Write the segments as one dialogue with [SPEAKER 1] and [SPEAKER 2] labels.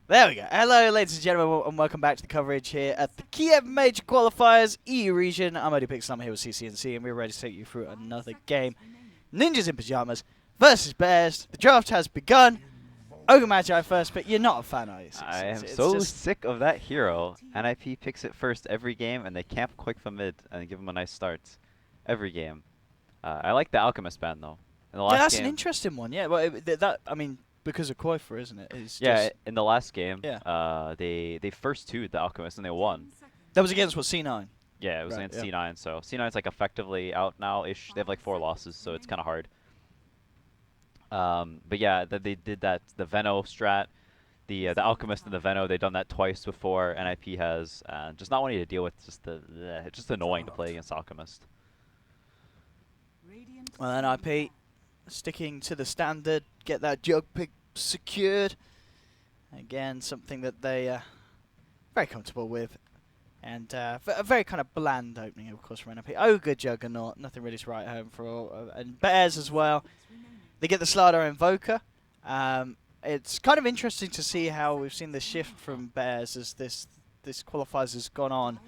[SPEAKER 1] There we go. Hello, ladies and gentlemen, and welcome back to the coverage here at the Kiev Major Qualifiers EU region. I'm Odie Pixel, I'm here with CCNC, and we're ready to take you through another game. Ninjas in Pyjamas versus Bears. The draft has begun. Ogre Magi first pick. You're not a fan, are you?
[SPEAKER 2] I am
[SPEAKER 1] It's
[SPEAKER 2] so
[SPEAKER 1] just
[SPEAKER 2] sick of that hero. NIP picks it first every game, and they camp quick from mid and give him a nice start every game. I like the Alchemist ban though. In the
[SPEAKER 1] yeah,
[SPEAKER 2] last
[SPEAKER 1] that's an
[SPEAKER 2] game,
[SPEAKER 1] interesting one. Yeah, well, I mean, because of Qualifier, isn't it? It's
[SPEAKER 2] yeah,
[SPEAKER 1] just,
[SPEAKER 2] in the last game,
[SPEAKER 1] yeah.
[SPEAKER 2] they first two'd the Alchemist and they won.
[SPEAKER 1] That was against what, C9?
[SPEAKER 2] Yeah, it was
[SPEAKER 1] Right,
[SPEAKER 2] against
[SPEAKER 1] yeah.
[SPEAKER 2] C9, so C9's like effectively out now-ish. They have like 4 losses, so it's kind of hard. But yeah, they did that the Veno strat, the Alchemist and the Veno. They've done that twice before. NIP has just not wanting to deal with just it's just annoying to play against Alchemist.
[SPEAKER 1] Well, NIP sticking to the standard, get that jug pick secured. Again, something that they very comfortable with. And a very kind of bland opening, of course, for NIP. Ogre Juggernaut, nothing really to write home for all. And Bears as well. They get the Slider Invoker. It's kind of interesting to see how we've seen the shift from Bears as this qualifiers has gone on,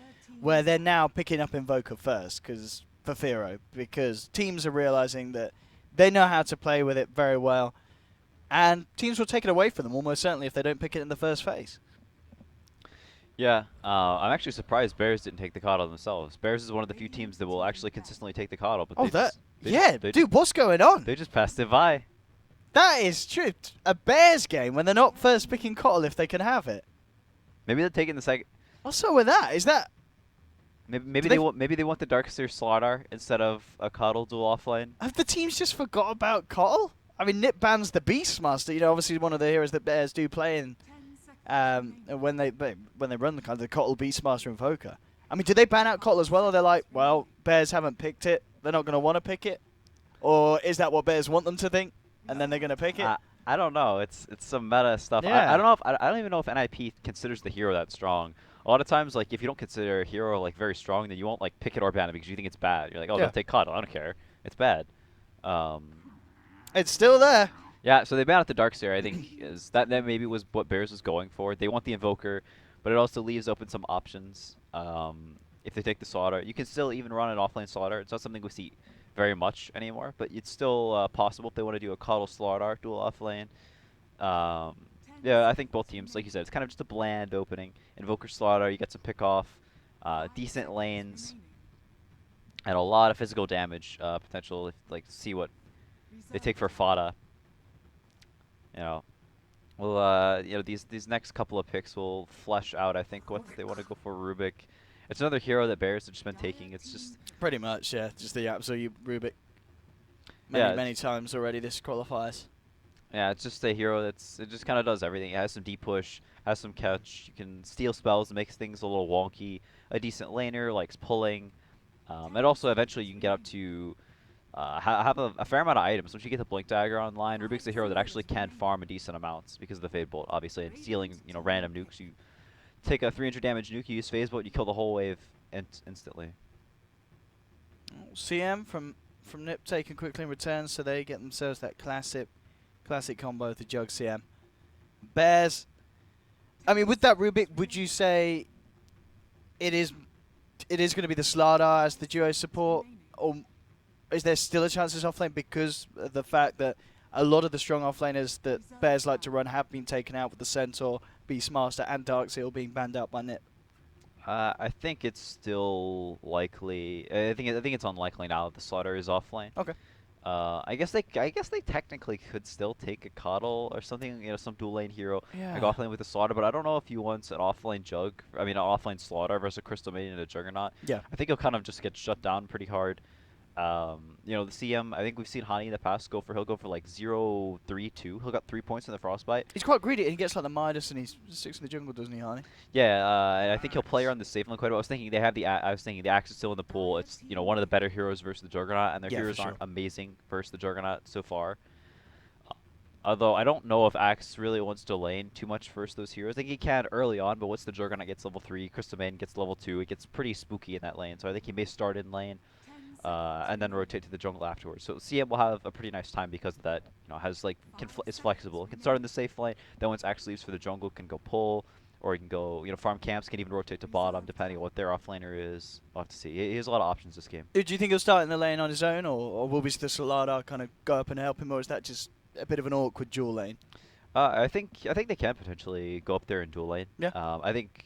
[SPEAKER 1] where they're now picking up Invoker first for Firo, because teams are realizing that they know how to play with it very well, and teams will take it away from them almost certainly if they don't pick it in the first phase.
[SPEAKER 2] Yeah, I'm actually surprised Bears didn't take the Coddle themselves. Bears is one of the few teams that will actually consistently take the Coddle, but
[SPEAKER 1] Dude, what's going on?
[SPEAKER 2] They just passed it by.
[SPEAKER 1] That is true. A Bears game when they're not first picking Cottle if they can have it.
[SPEAKER 2] Maybe they're taking the second.
[SPEAKER 1] What's up with that? Is that
[SPEAKER 2] Maybe they want the Darkseer Slardar instead of a Coddle dual offlane.
[SPEAKER 1] have the teams just forgot about Cottle? I mean, Nip bans the Beastmaster. You know, obviously one of the heroes that Bears do play in. When they run the kind of the Cottle Beastmaster Invoker. I mean, do they ban out Cottle as well? Or they're like, well, Bears haven't picked it. They're not going to want to pick it. Or is that what Bears want them to think? And then they're going to pick it?
[SPEAKER 2] I don't know. It's some meta stuff.
[SPEAKER 1] Yeah.
[SPEAKER 2] I don't know if I don't even know if NIP considers the hero that strong. A lot of times, like if you don't consider a hero like very strong, then you won't like pick it or ban it because you think it's bad. You're like, oh,
[SPEAKER 1] Yeah.
[SPEAKER 2] don't take Coddle. I don't care. It's bad.
[SPEAKER 1] It's still there.
[SPEAKER 2] Yeah, so they banned out the Darkseer. I think is that maybe was what Bears was going for. They want the Invoker, but it also leaves open some options. If they take the Slaughter, you can still even run an offlane Slaughter. It's not something we see very much anymore, but it's still possible if they want to do a Coddle Slaughter dual offlane. Yeah, I think both teams, like you said, it's kind of just a bland opening. Invoker Slaughter, you get some pick off, decent lanes, and a lot of physical damage potential. If, like see what they take for Fada. You know, well, you know, these next couple of picks will flesh out, I think, what they want to go for. Rubik. It's another hero that Bears have just been taking. It's just
[SPEAKER 1] Pretty much, yeah. Just the absolute Rubik.
[SPEAKER 2] Yeah,
[SPEAKER 1] Many times already this qualifies.
[SPEAKER 2] yeah, it's just a hero it just kind of does everything. It has some deep push, has some catch. You can steal spells, it makes things a little wonky. A decent laner, likes pulling. And also eventually you can get up to have a fair amount of items. Once you get the Blink Dagger online, Rubik's a hero that actually can farm a decent amount because of the Fade Bolt, obviously, and stealing random nukes. You take a 300 damage nuke, you use Phase Bolt, you kill the whole wave instantly.
[SPEAKER 1] CM from Nip taken quickly in return, so they get themselves that classic combo with the Jug CM. Bears, I mean, with that Rubik, would you say it is going to be the Slardar as the duo support, or is there still a chance it's offlane because of the fact that a lot of the strong offlaners that Bears like to run have been taken out with the Centaur, Beastmaster, and Darkseal being banned out by Nip?
[SPEAKER 2] I think it's still likely. I think it's unlikely now that the Slaughter is offlane.
[SPEAKER 1] Okay.
[SPEAKER 2] I guess they technically could still take a Coddle or something, some dual lane hero like
[SPEAKER 1] Yeah.
[SPEAKER 2] offlane with the Slaughter, but I don't know if he wants an offlane an offlane Slaughter versus a Crystal Maiden and a Juggernaut.
[SPEAKER 1] Yeah.
[SPEAKER 2] I think he'll kind of just get shut down pretty hard. The CM, I think we've seen Hani in the past he'll go for like 0-3-2. He'll got 3 points in the Frostbite.
[SPEAKER 1] He's quite greedy, and he gets like the Midas, and he sticks in the jungle, doesn't he, Harney?
[SPEAKER 2] Yeah, and I think he'll play around the safe lane quite a bit. I was thinking the Axe is still in the pool. It's one of the better heroes versus the Juggernaut, and their heroes aren't amazing versus the Juggernaut so far. Although I don't know if Axe really wants to lane too much versus those heroes. I think he can early on, but once the Juggernaut gets level 3, Crystal Maiden gets level 2, it gets pretty spooky in that lane. So I think he may start in lane. and then rotate to the jungle afterwards. So CM will have a pretty nice time because of that. You know, has like is flexible. It can start in the safe lane. Then once it actually leaves for the jungle, can go pull, or he can go. You know, farm camps can even rotate to bottom depending on what their offlaner is. We'll have to see. He has a lot of options this game.
[SPEAKER 1] Do you think he'll start in the lane on his own, or will we the Solada kind of go up and help him, or is that just a bit of an awkward dual lane?
[SPEAKER 2] I think they can potentially go up there and dual lane.
[SPEAKER 1] Yeah.
[SPEAKER 2] I think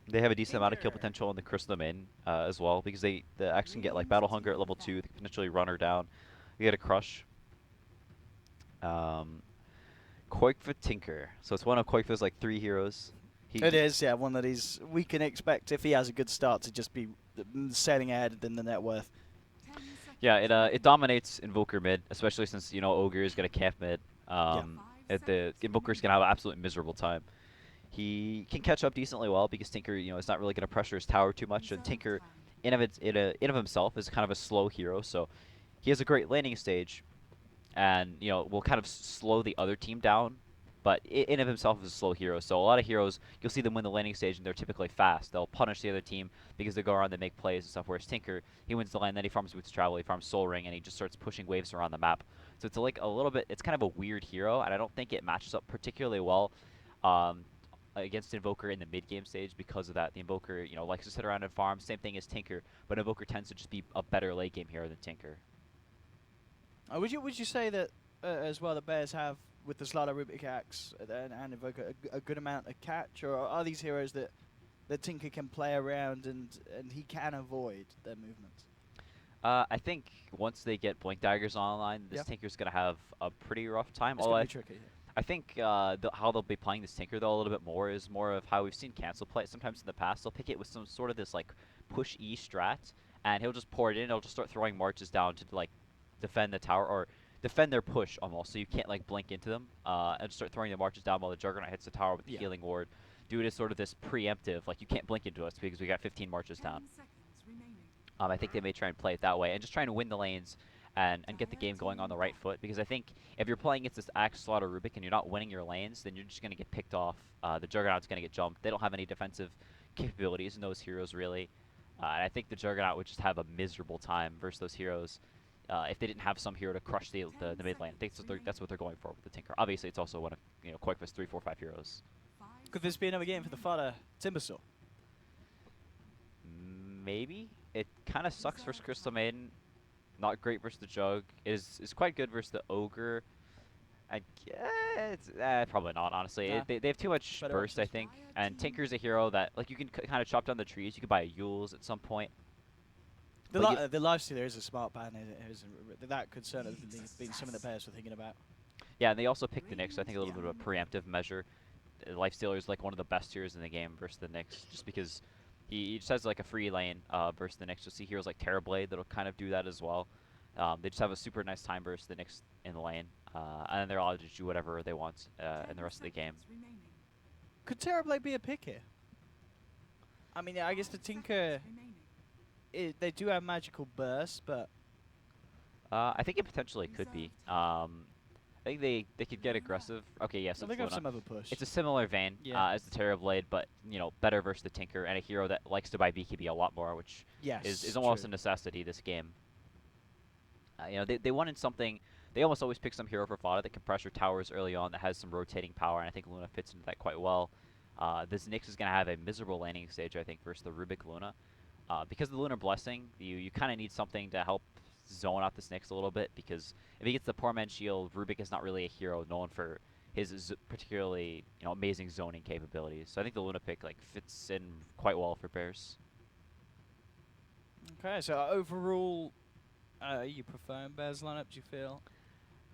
[SPEAKER 2] they have a decent amount of kill potential in the Crystal main as well because the X can get like Battle Hunger at level 2. They can potentially run her down. You get a Crush. Qualifier Tinker. So it's one of Qualifiers like 3 heroes.
[SPEAKER 1] It is, yeah, one that we can expect if he has a good start to just be sailing ahead in the net worth.
[SPEAKER 2] Yeah, it dominates Invoker mid, especially since Ogre is gonna camp mid. The Invoker's gonna have an absolutely miserable time. He can catch up decently well because Tinker, is not really gonna pressure his tower too much, and Tinker, in of himself, is kind of a slow hero. So he has a great laning stage, and will kind of slow the other team down. But in of himself is a slow hero. So a lot of heroes, you'll see them win the laning stage, and they're typically fast. They'll punish the other team because they go around, they make plays and stuff. Whereas Tinker, he wins the lane, then he farms Boots Travel, he farms Soul Ring, and he just starts pushing waves around the map. So it's like a little bit, it's kind of a weird hero, and I don't think it matches up particularly well against Invoker in the mid-game stage because of that. The Invoker, likes to sit around and farm. Same thing as Tinker, but Invoker tends to just be a better late-game hero than Tinker.
[SPEAKER 1] Would you say that as well the Bears have with the Slaughter Rubik Axe and Invoker a good amount of catch, or are these heroes that Tinker can play around and he can avoid their movements?
[SPEAKER 2] I think once they get Blink Daggers online, this Tinker's going to have a pretty rough time.
[SPEAKER 1] It's going to be tricky.
[SPEAKER 2] I think how they'll be playing this Tinker, though, a little bit more is more of how we've seen Cancel play it sometimes in the past. They'll pick it with some sort of this, like, push E strat, and he'll just pour it in. He'll just start throwing marches down to, like, defend the tower, or defend their push almost, so you can't, like, blink into them, and start throwing the marches down while the Juggernaut hits the tower with the healing ward. Do it as sort of this preemptive, like, you can't blink into us because we got 15 marches down. I think they may try and play it that way, and just trying to win the lanes and get the game going on the right foot, because I think if you're playing against this Axe Slaughter Rubik and you're not winning your lanes, then you're just going to get picked off. The Juggernaut's going to get jumped. They don't have any defensive capabilities in those heroes, really. And I think the Juggernaut would just have a miserable time versus those heroes if they didn't have some hero to crush the mid lane. I think that's what they're going for with the Tinker. Obviously, it's also one of Quake's 3, 4, 5 heroes.
[SPEAKER 1] Could this be another game for the Fada Timbersaw?
[SPEAKER 2] Maybe. It kind of sucks versus Crystal Maiden. Not great versus the Jug. Is quite good versus the Ogre. I guess probably not, honestly.
[SPEAKER 1] Nah.
[SPEAKER 2] They have too much burst, I think. And Tinker's a hero that, like, you can kind of chop down the trees. You could buy a Yules at some point.
[SPEAKER 1] The Lifestealer is a smart ban. That could certainly be something that players were thinking about.
[SPEAKER 2] Yeah, and they also picked the Nyx, so I think a little bit of a preemptive measure. Lifestealer is like one of the best heroes in the game versus the Nyx, just because he just has like a free lane versus the Nyx. You'll see heroes like Terrorblade that'll kind of do that as well. They just have a super nice time versus the Nyx in the lane, and then they're allowed to do whatever they want in the rest of the game.
[SPEAKER 1] Could Terrorblade be a pick here? I mean, I guess the Tinker, they do have magical burst, but
[SPEAKER 2] I think it potentially could be. I think they could get aggressive. Okay, yes.
[SPEAKER 1] So they got some other push.
[SPEAKER 2] It's a similar vein as the Terrorblade, but better versus the Tinker, and a hero that likes to buy BKB a lot more, which is almost a necessity this game. They wanted something. They almost always pick some hero for Fada that can pressure towers early on, that has some rotating power, and I think Luna fits into that quite well. This Nyx is going to have a miserable laning stage, I think, versus the Rubik Luna. Because of the Lunar Blessing, you kind of need something to help zone out this Nyx a little bit, because if he gets the Poor Man's Shield, Rubik is not really a hero known for his particularly amazing zoning capabilities. So I think the Luna pick fits in quite well for Bears.
[SPEAKER 1] Okay, so overall, you prefer Bears lineup? Do you feel?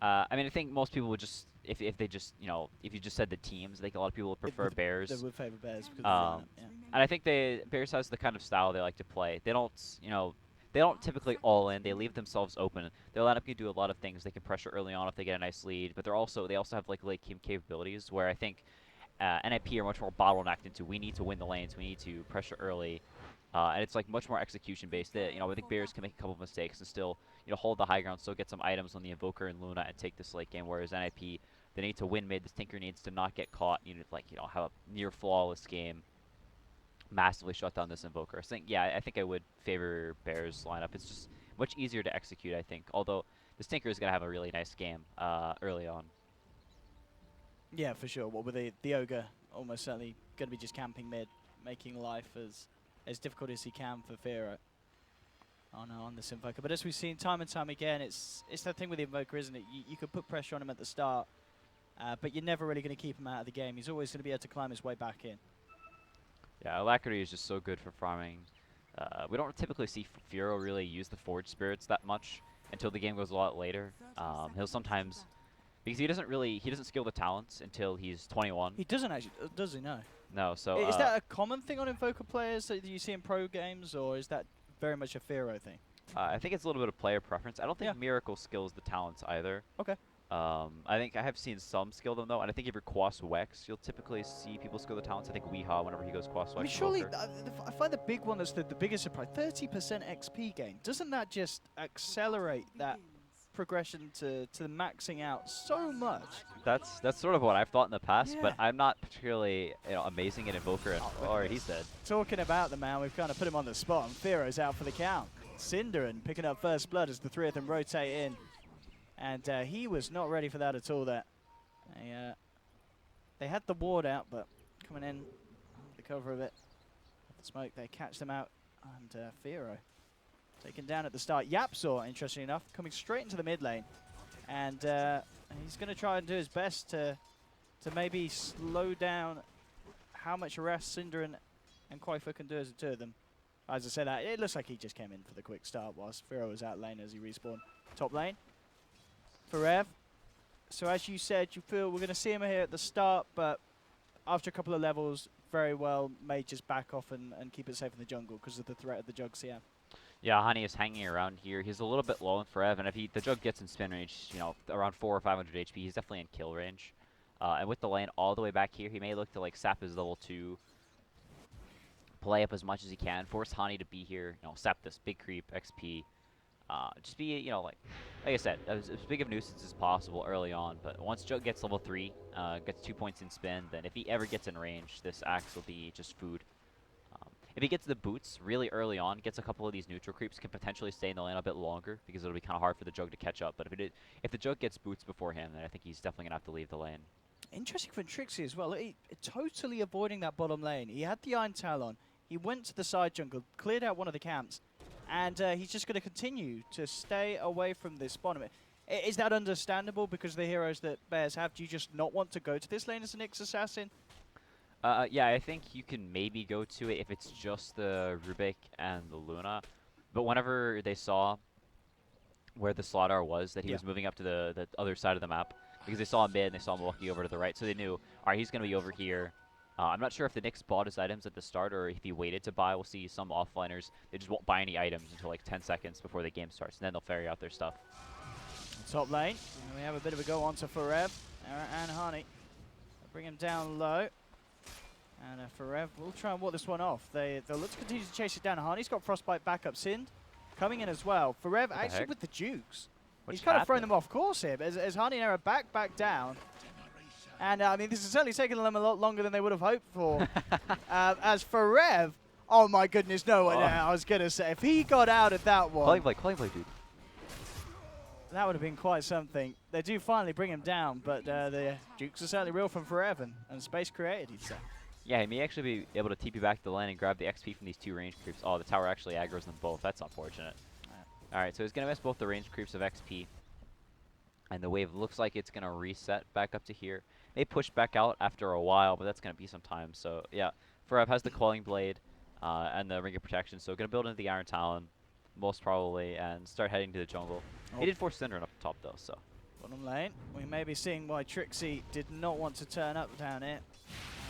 [SPEAKER 2] I mean, I think most people would just if they just if you just said the teams, I think a lot of people would prefer Bears.
[SPEAKER 1] They would favor Bears because of the lineup, yeah.
[SPEAKER 2] And I think Bears has the kind of style they like to play. They don't they don't typically all in. They leave themselves open. Their lineup can do a lot of things. They can pressure early on if they get a nice lead, but they also have like late game capabilities where I think NIP are much more bottlenecked into we need to win the lanes, we need to pressure early, and it's like much more execution based. I think Bears can make a couple of mistakes and still hold the high ground, still get some items on the Invoker and Luna and take this late game. Whereas NIP, they need to win mid. This Tinker needs to not get caught. You need have a near flawless game massively shut down this Invoker. I think I would favor Bears lineup. It's just much easier to execute, I think. Although this Tinker is going to have a really nice game early on.
[SPEAKER 1] Yeah, for sure. What with the Ogre almost certainly going to be just camping mid, making life as difficult as he can for Firo on this Invoker. But as we've seen time and time again, it's that thing with the Invoker, isn't it? You could put pressure on him at the start, but you're never really going to keep him out of the game. He's always going to be able to climb his way back in.
[SPEAKER 2] Yeah, Alacrity is just so good for farming. We don't typically see Firo really use the Forge Spirits that much until the game goes a lot later. He'll sometimes, because he doesn't skill the talents until he's 21.
[SPEAKER 1] He doesn't actually, does he? No.
[SPEAKER 2] No, so
[SPEAKER 1] Is that a common thing on Invoker players that you see in pro games, or is that very much a Firo thing?
[SPEAKER 2] I think it's a little bit of player preference. I don't think Miracle skills the talents either.
[SPEAKER 1] Okay.
[SPEAKER 2] I think I have seen some skill them though, and I think if you're Quas Wex, you'll typically see people skill the talents. I think Weehaw, whenever he goes Quas Wex.
[SPEAKER 1] I mean, surely, I find the big one that's the biggest surprise, 30% XP gain. Doesn't that just accelerate that progression to maxing out so much?
[SPEAKER 2] That's sort of what I've thought in the past, but I'm not particularly amazing at Invoker, or he said.
[SPEAKER 1] Talking about the man, we've kind of put him on the spot, and Firo's out for the count. Cinderin picking up first blood as the three of them rotate in. And he was not ready for that at all there. They had the ward out, but coming in under the cover of it, the smoke, they catch them out. And Firo taken down at the start. Yapsaw, interestingly enough, coming straight into the mid lane. And he's going to try and do his best to maybe slow down how much rest Cinderin and Qualifier can do as the two of them. As I said, it looks like he just came in for the quick start whilst Firo was out lane as he respawned top lane. For Rev. So as you said, you feel we're going to see him here at the start, but after a couple of levels, very well may just back off and keep it safe in the jungle because of the threat of the Jug CM.
[SPEAKER 2] Yeah, Honey is hanging around here. He's a little bit low in Rev, and if the Jug gets in spin range, around 400 or 500 HP, he's definitely in kill range. And with the lane all the way back here, he may look to sap his level 2, play up as much as he can, force Honey to be here, sap this big creep, XP. Just be, like I said, as big of a nuisance as possible early on. But once Jug gets level 3, gets 2 points in spin, then if he ever gets in range, this axe will be just food. If he gets the boots really early on, gets a couple of these neutral creeps, can potentially stay in the lane a bit longer because it'll be kind of hard for the Jug to catch up. But if the Jug gets boots beforehand, then I think he's definitely gonna have to leave the lane. Interesting
[SPEAKER 1] for Trixie as well. He totally avoiding that bottom lane. He had the Iron Talon on. He went to the side jungle, cleared out one of the camps. And he's just going to continue to stay away from this bottom. Is that understandable because of the heroes that Bears have? Do you just not want to go to this lane as an Nyx assassin?
[SPEAKER 2] Yeah, I think you can maybe go to it if it's just the Rubik and the Luna. But whenever they saw where the Slardar was, that he was moving up to the other side of the map, because they saw him mid and they saw him walking over to the right, so they knew, all right, he's going to be over here. I'm not sure if the Nyx bought his items at the start or if he waited to buy. We'll see some offliners. They just won't buy any items until 10 seconds before the game starts, and then they'll ferry out their stuff.
[SPEAKER 1] Top lane, and we have a bit of a go on to Forev and Honey. Bring him down low. And Forev will try and walk this one off. They'll look to continue to chase it down. Honey's got Frostbite backup. Sind coming in as well. Forev actually with the Jukes. He's kind of thrown them off course here, but as Honey and Era back down. And I mean, this is certainly taking them a lot longer than they would have hoped for. As for Rev, oh my goodness, no one. I was going to say, if he got out of that one.
[SPEAKER 2] Calling play, dude.
[SPEAKER 1] That would have been quite something. They do finally bring him down, but the Dukes are certainly real from Forever and space created, he'd say.
[SPEAKER 2] Yeah, he may actually be able to TP back to the lane and grab the XP from these two range creeps. Oh, the tower actually aggroes them both. That's unfortunate. Alright, so he's going to miss both the range creeps of XP. And the wave looks like it's going to reset back up to here. They push back out after a while, but that's going to be some time. So, yeah, Forev has the Quelling Blade and the Ring of Protection. So, going to build into the Iron Talon, most probably, and start heading to the jungle. He did force Cinderin up top, though, so.
[SPEAKER 1] Bottom lane, we may be seeing why Trixie did not want to turn up down here.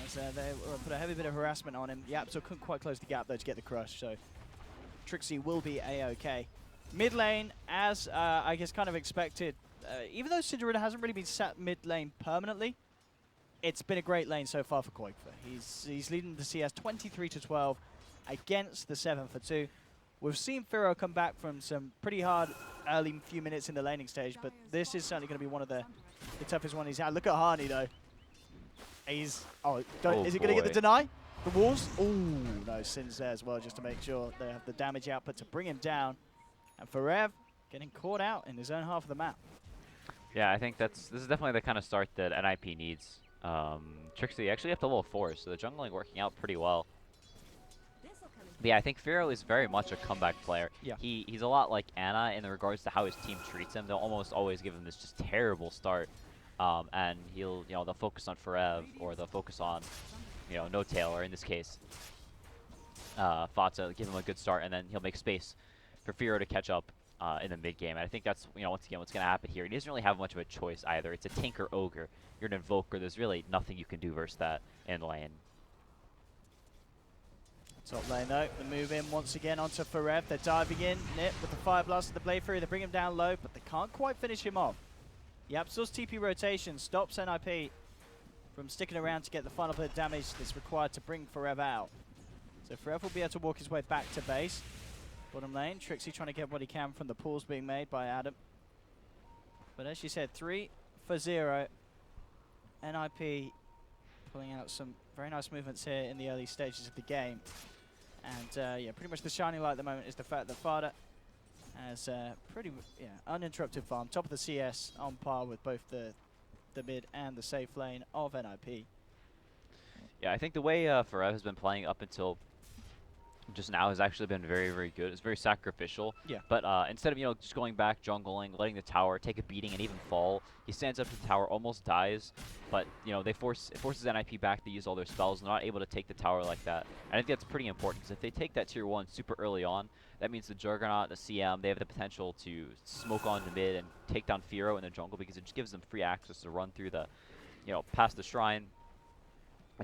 [SPEAKER 1] As they put a heavy bit of harassment on him. Yep, so couldn't quite close the gap, though, to get the crush. So, Trixie will be A-OK. Mid lane, as I guess kind of expected, even though Cinderin hasn't really been sat mid lane permanently, it's been a great lane so far for Qualifier. He's leading the CS 23-12 against the 7-for-2. We've seen Firo come back from some pretty hard early few minutes in the laning stage, but this is certainly going to be one of the toughest one he's had. Look at Harney though. Is he going to get the deny? The walls. Ooh, no, Sin's there as well, just to make sure they have the damage output to bring him down. And Forev getting caught out in his own half of the map.
[SPEAKER 2] Yeah, I think this is definitely the kind of start that NIP needs. Trixie actually up to level 4, so the jungling working out pretty well. But yeah, I think Firo is very much a comeback player.
[SPEAKER 1] Yeah.
[SPEAKER 2] He's a lot like Anna in regards to how his team treats him. They'll almost always give him this just terrible start, and they'll focus on Forev, or they'll focus on No Tail, or in this case Fatsa, give him a good start, and then he'll make space for Firo to catch up in the mid game. And I think that's once again what's going to happen here. He doesn't really have much of a choice either. It's a Tinker Ogre. You're an Invoker. There's really nothing you can do versus that in lane.
[SPEAKER 1] Top lane though, the move in once again onto Forev. They're diving in, Nip with the Fire Blast of the Blade Fury. They bring him down low, but they can't quite finish him off. Yapzor's TP rotation stops NIP from sticking around to get the final bit of damage that's required to bring Forev out. So Forev will be able to walk his way back to base. Bottom lane, Trixie trying to get what he can from the pulls being made by Adam. But as you said, 3-0. NIP pulling out some very nice movements here in the early stages of the game. And yeah, pretty much the shining light at the moment is the fact that Fada has pretty uninterrupted farm. Top of the CS, on par with both the mid and the safe lane of NIP.
[SPEAKER 2] Yeah, I think the way Forev has been playing up until just now has actually been very, very good. It's very sacrificial.
[SPEAKER 1] Yeah.
[SPEAKER 2] But instead of just going back, jungling, letting the tower take a beating and even fall, he stands up to the tower, almost dies. But it forces NIP back to use all their spells. They're not able to take the tower like that. And I think that's pretty important, because if they take that tier 1 super early on, that means the Juggernaut, the CM, they have the potential to smoke on the mid and take down Firo in the jungle, because it just gives them free access to run through the, past the shrine,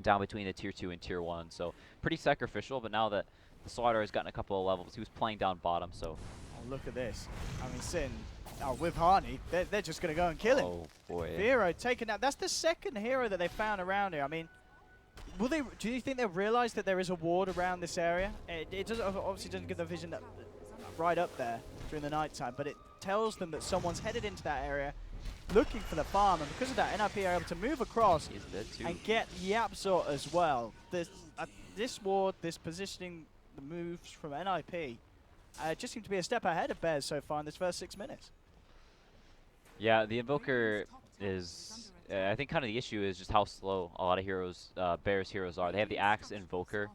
[SPEAKER 2] down between the tier 2 and tier 1. So pretty sacrificial. But now that the Slaughter has gotten a couple of levels, he was playing down bottom, so.
[SPEAKER 1] Oh, look at this. I mean, Sin, with Harney, they're just going to go and kill him.
[SPEAKER 2] Oh, boy.
[SPEAKER 1] Firo taken out. That's the second hero that they found around here. I mean, do you think they'll realize that there is a ward around this area? It obviously doesn't give the vision that right up there during the night time, but it tells them that someone's headed into that area looking for the farm, and because of that, NIP are able to move across and get Yapzor as well. This ward, this positioning, the moves from NIP just seem to be a step ahead of Bears so far in this first 6 minutes.
[SPEAKER 2] Yeah, the Invoker is, I think kind of the issue is just how slow a lot of heroes, Bears heroes are. They have the Axe Invoker.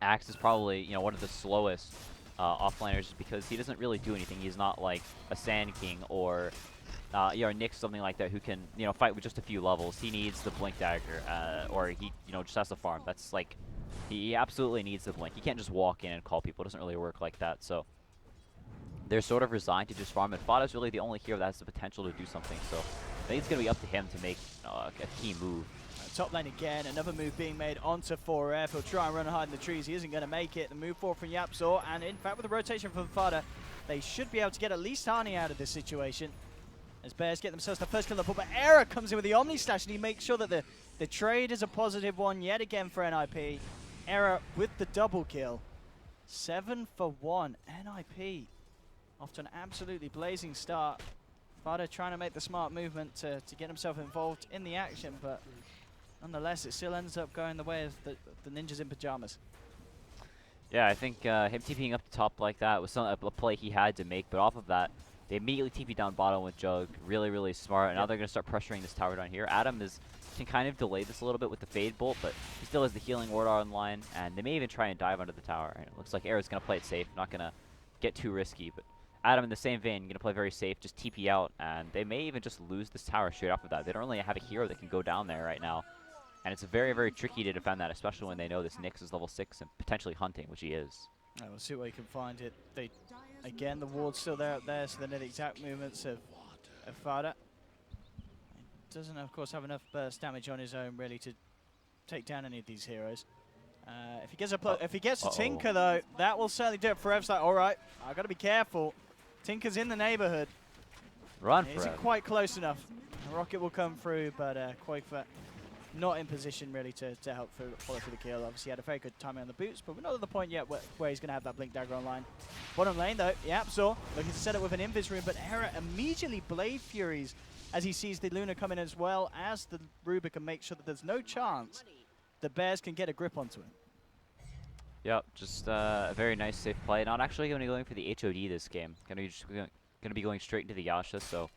[SPEAKER 2] Axe is probably, one of the slowest offliners, just because he doesn't really do anything. He's not like a Sand King or Nyx, something like that, who can, fight with just a few levels. He needs the Blink Dagger, or he, just has to farm. That's like, he absolutely needs the Blink. He can't just walk in and call people. It doesn't really work like that. So they're sort of resigned to just farm. And Fada's really the only hero that has the potential to do something. So I think it's going to be up to him to make a key move.
[SPEAKER 1] Top lane again, another move being made onto Forev. He'll try and run and hide in the trees. He isn't going to make it. The move forward from Yapzor, and in fact with the rotation from Fada, they should be able to get at least Harney out of this situation. As Bears get themselves the first kill on the board, but Era comes in with the Omni Slash, and he makes sure that the trade is a positive one yet again for NIP. Era with the double kill. 7 for 1. NIP off to an absolutely blazing start. Fada trying to make the smart movement to get himself involved in the action, but nonetheless, it still ends up going the way of the ninjas in pajamas.
[SPEAKER 2] Yeah, I think him TPing up the top like that was a play he had to make, but off of that, they immediately TP down bottom with Jug. Really, really smart. And now they're going to start pressuring this tower down here. Adam can kind of delay this a little bit with the Fade Bolt, but he still has the healing ward online, and they may even try and dive under the tower. And it looks like Era's going to play it safe, not going to get too risky, but Adam in the same vein, going to play very safe, just TP out, and they may even just lose this tower straight off of that. They don't really have a hero that can go down there right now. And it's very, very tricky to defend that, especially when they know this Nyx is level 6 and potentially hunting, which he is.
[SPEAKER 1] We'll see where you can find it. Again, the ward's still there up there, so they know the exact movements of Fada. He doesn't, of course, have enough burst damage on his own, really, to take down any of these heroes. If he gets a Tinker, though, that will certainly do it. Forev's like, all right, I've got to be careful. Tinker's in the neighborhood.
[SPEAKER 2] Run,
[SPEAKER 1] He isn't
[SPEAKER 2] Forev.
[SPEAKER 1] quite close enough. A rocket will come through, but Qualifier not in position really to help follow through the kill. Obviously, he had a very good timing on the boots, but we're not at the point yet where he's going to have that Blink Dagger online. Bottom lane, though, Yapzor looking to set it with an Invis Rune, but Era immediately Blade Furies as he sees the Luna come in, as well as the Rubik, and make sure that there's no chance the Bears can get a grip onto him.
[SPEAKER 2] Yep, just a very nice safe play. Not actually going to be going for the HOD this game. Going to be going straight into the Yasha, so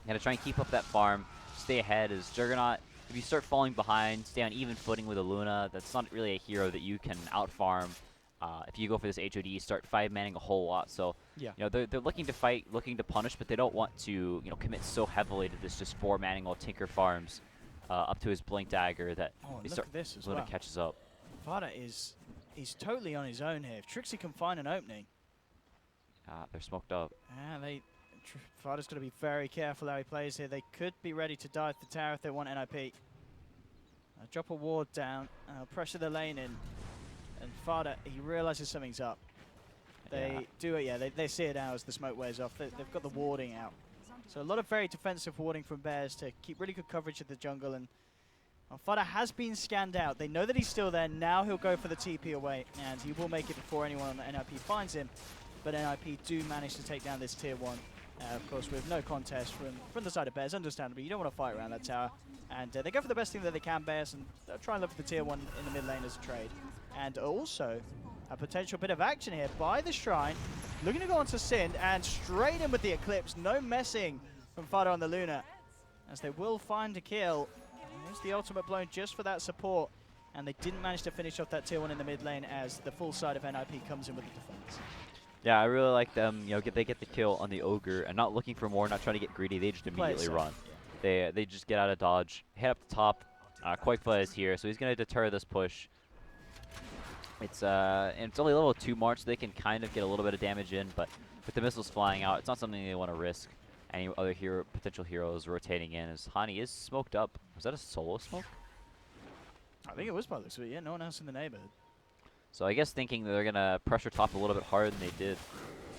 [SPEAKER 2] going to try and keep up that farm, stay ahead as Juggernaut. If you start falling behind, stay on even footing with a Luna. That's not really a hero that you can out-farm. If you go for this HOD, you start 5-manning a whole lot. So,
[SPEAKER 1] Yeah.
[SPEAKER 2] you know, they're looking to fight, looking to punish, but they don't want to, you know, commit so heavily to this just 4-manning while Tinker farms up to his Blink Dagger that they
[SPEAKER 1] Look
[SPEAKER 2] start
[SPEAKER 1] at this as
[SPEAKER 2] Luna
[SPEAKER 1] well.
[SPEAKER 2] catches up.
[SPEAKER 1] Vada he's totally on his own here. If Trixie can find an opening.
[SPEAKER 2] They're smoked up.
[SPEAKER 1] Yeah, Vada's got to be very careful how he plays here. They could be ready to dive the tower if they want NIP. Drop a ward down, pressure the lane in, and Vada, he realizes something's up. They do it, yeah, they see it now as the smoke wears off. They've got the warding out. So a lot of very defensive warding from Bears to keep really good coverage of the jungle, and Vada has been scanned out. They know that he's still there. Now he'll go for the TP away, and he will make it before anyone on the NIP finds him. But NIP do manage to take down this tier 1. Of course, with no contest from the side of Bears, understandably. You don't want to fight around that tower. And they go for the best thing that they can, Bears, and they'll try and look for the tier 1 in the mid lane as a trade. And also, a potential bit of action here by the Shrine. Looking to go onto Sin, and straight in with the Eclipse. No messing from Vada on the Luna, as they will find a kill. There's the ultimate blown just for that support. And they didn't manage to finish off that tier 1 in the mid lane as the full side of NIP comes in with the defense.
[SPEAKER 2] Yeah, I really like them. You know, they get the kill on the Ogre and not looking for more, not trying to get greedy. They just immediately run. Yeah. They just get out of dodge, head up the top. Qualifier is here, so he's going to deter this push. It's only level 2 March, so they can kind of get a little bit of damage in, but with the missiles flying out, it's not something they want to risk. Any other potential heroes rotating in, as Hani is smoked up. Was that a solo smoke?
[SPEAKER 1] I think it was by the looks of it, yeah. No one else in the neighborhood.
[SPEAKER 2] So I guess thinking that they're going to pressure top a little bit harder than they did.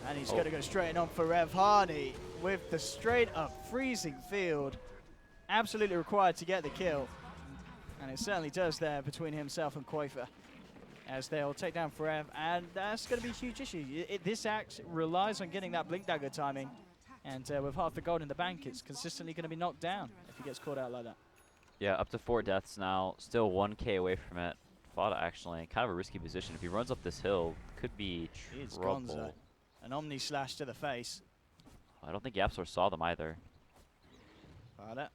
[SPEAKER 1] And he's going to go straight on for Rev Harney with the straight up freezing field. Absolutely required to get the kill. And it certainly does there between himself and Qualifier, as they'll take down Forev, and that's going to be a huge issue. This act relies on getting that Blink Dagger timing, and with half the gold in the bank, it's consistently going to be knocked down if he gets caught out like that. Yeah,
[SPEAKER 2] up to 4 deaths now, still 1k away from it. Vada actually kind of a risky position. If he runs up this hill, could be trouble.
[SPEAKER 1] An Omni Slash to the face.
[SPEAKER 2] I don't think Yapsor saw them either.
[SPEAKER 1] Vada.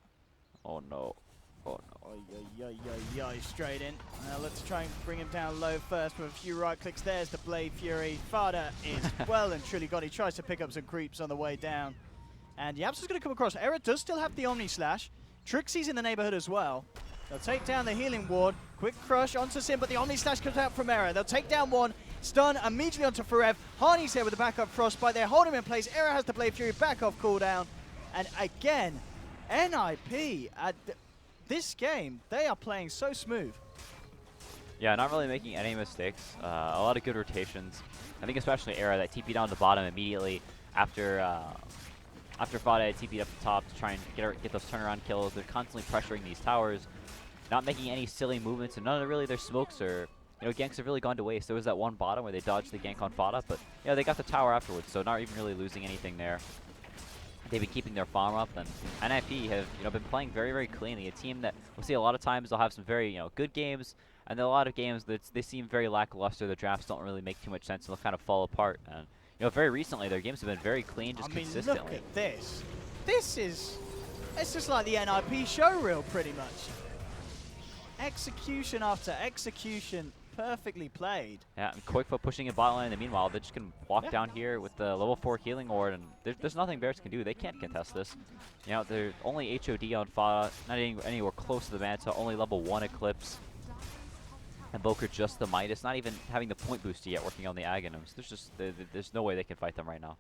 [SPEAKER 2] Oh no. Oh no.
[SPEAKER 1] Straight in. Let's try and bring him down low first with a few right clicks. There's the Blade Fury. Vada is well and truly gone. He tries to pick up some creeps on the way down. And Yapsor's going to come across. Era does still have the Omni Slash. Trixie's in the neighborhood as well. They'll take down the healing ward. Quick crush onto Sim, but the Omni Slash comes out from Era. They'll take down one. Stun immediately onto Forev. Harney's here with the backup Frostbite. They hold him in place. Era has the Blade Fury back off cooldown. And again, NIP at this game, they are playing so smooth.
[SPEAKER 2] Yeah, not really making any mistakes. A lot of good rotations. I think especially Era that TP down the bottom immediately after Vada had TP'd up the top to try and get those turnaround kills. They're constantly pressuring these towers, not making any silly movements, and none of really their smokes or ganks have really gone to waste. There was that one bottom where they dodged the gank on Vada, but they got the tower afterwards, so not even really losing anything there. They've been keeping their farm up, and NIP have been playing very, very cleanly. A team that we'll see a lot of times they'll have some very good games, and then a lot of games that they seem very lackluster. The drafts don't really make too much sense, and they'll kind of fall apart. And very recently their games have been very clean, just consistently.
[SPEAKER 1] Look at this. It's just like the NIP showreel, pretty much. Execution after execution, perfectly played.
[SPEAKER 2] Yeah, and Quakefoot pushing in bot lane, and meanwhile, they're just going to walk down here with the level 4 healing ward, and there's nothing Bears can do. They can't contest this. They're only HOD on Vada, not anywhere close to the Manta, only level 1 Eclipse. Invoker just the Midas, not even having the point boost yet working on the Aghanims. There's no way they can fight them right now.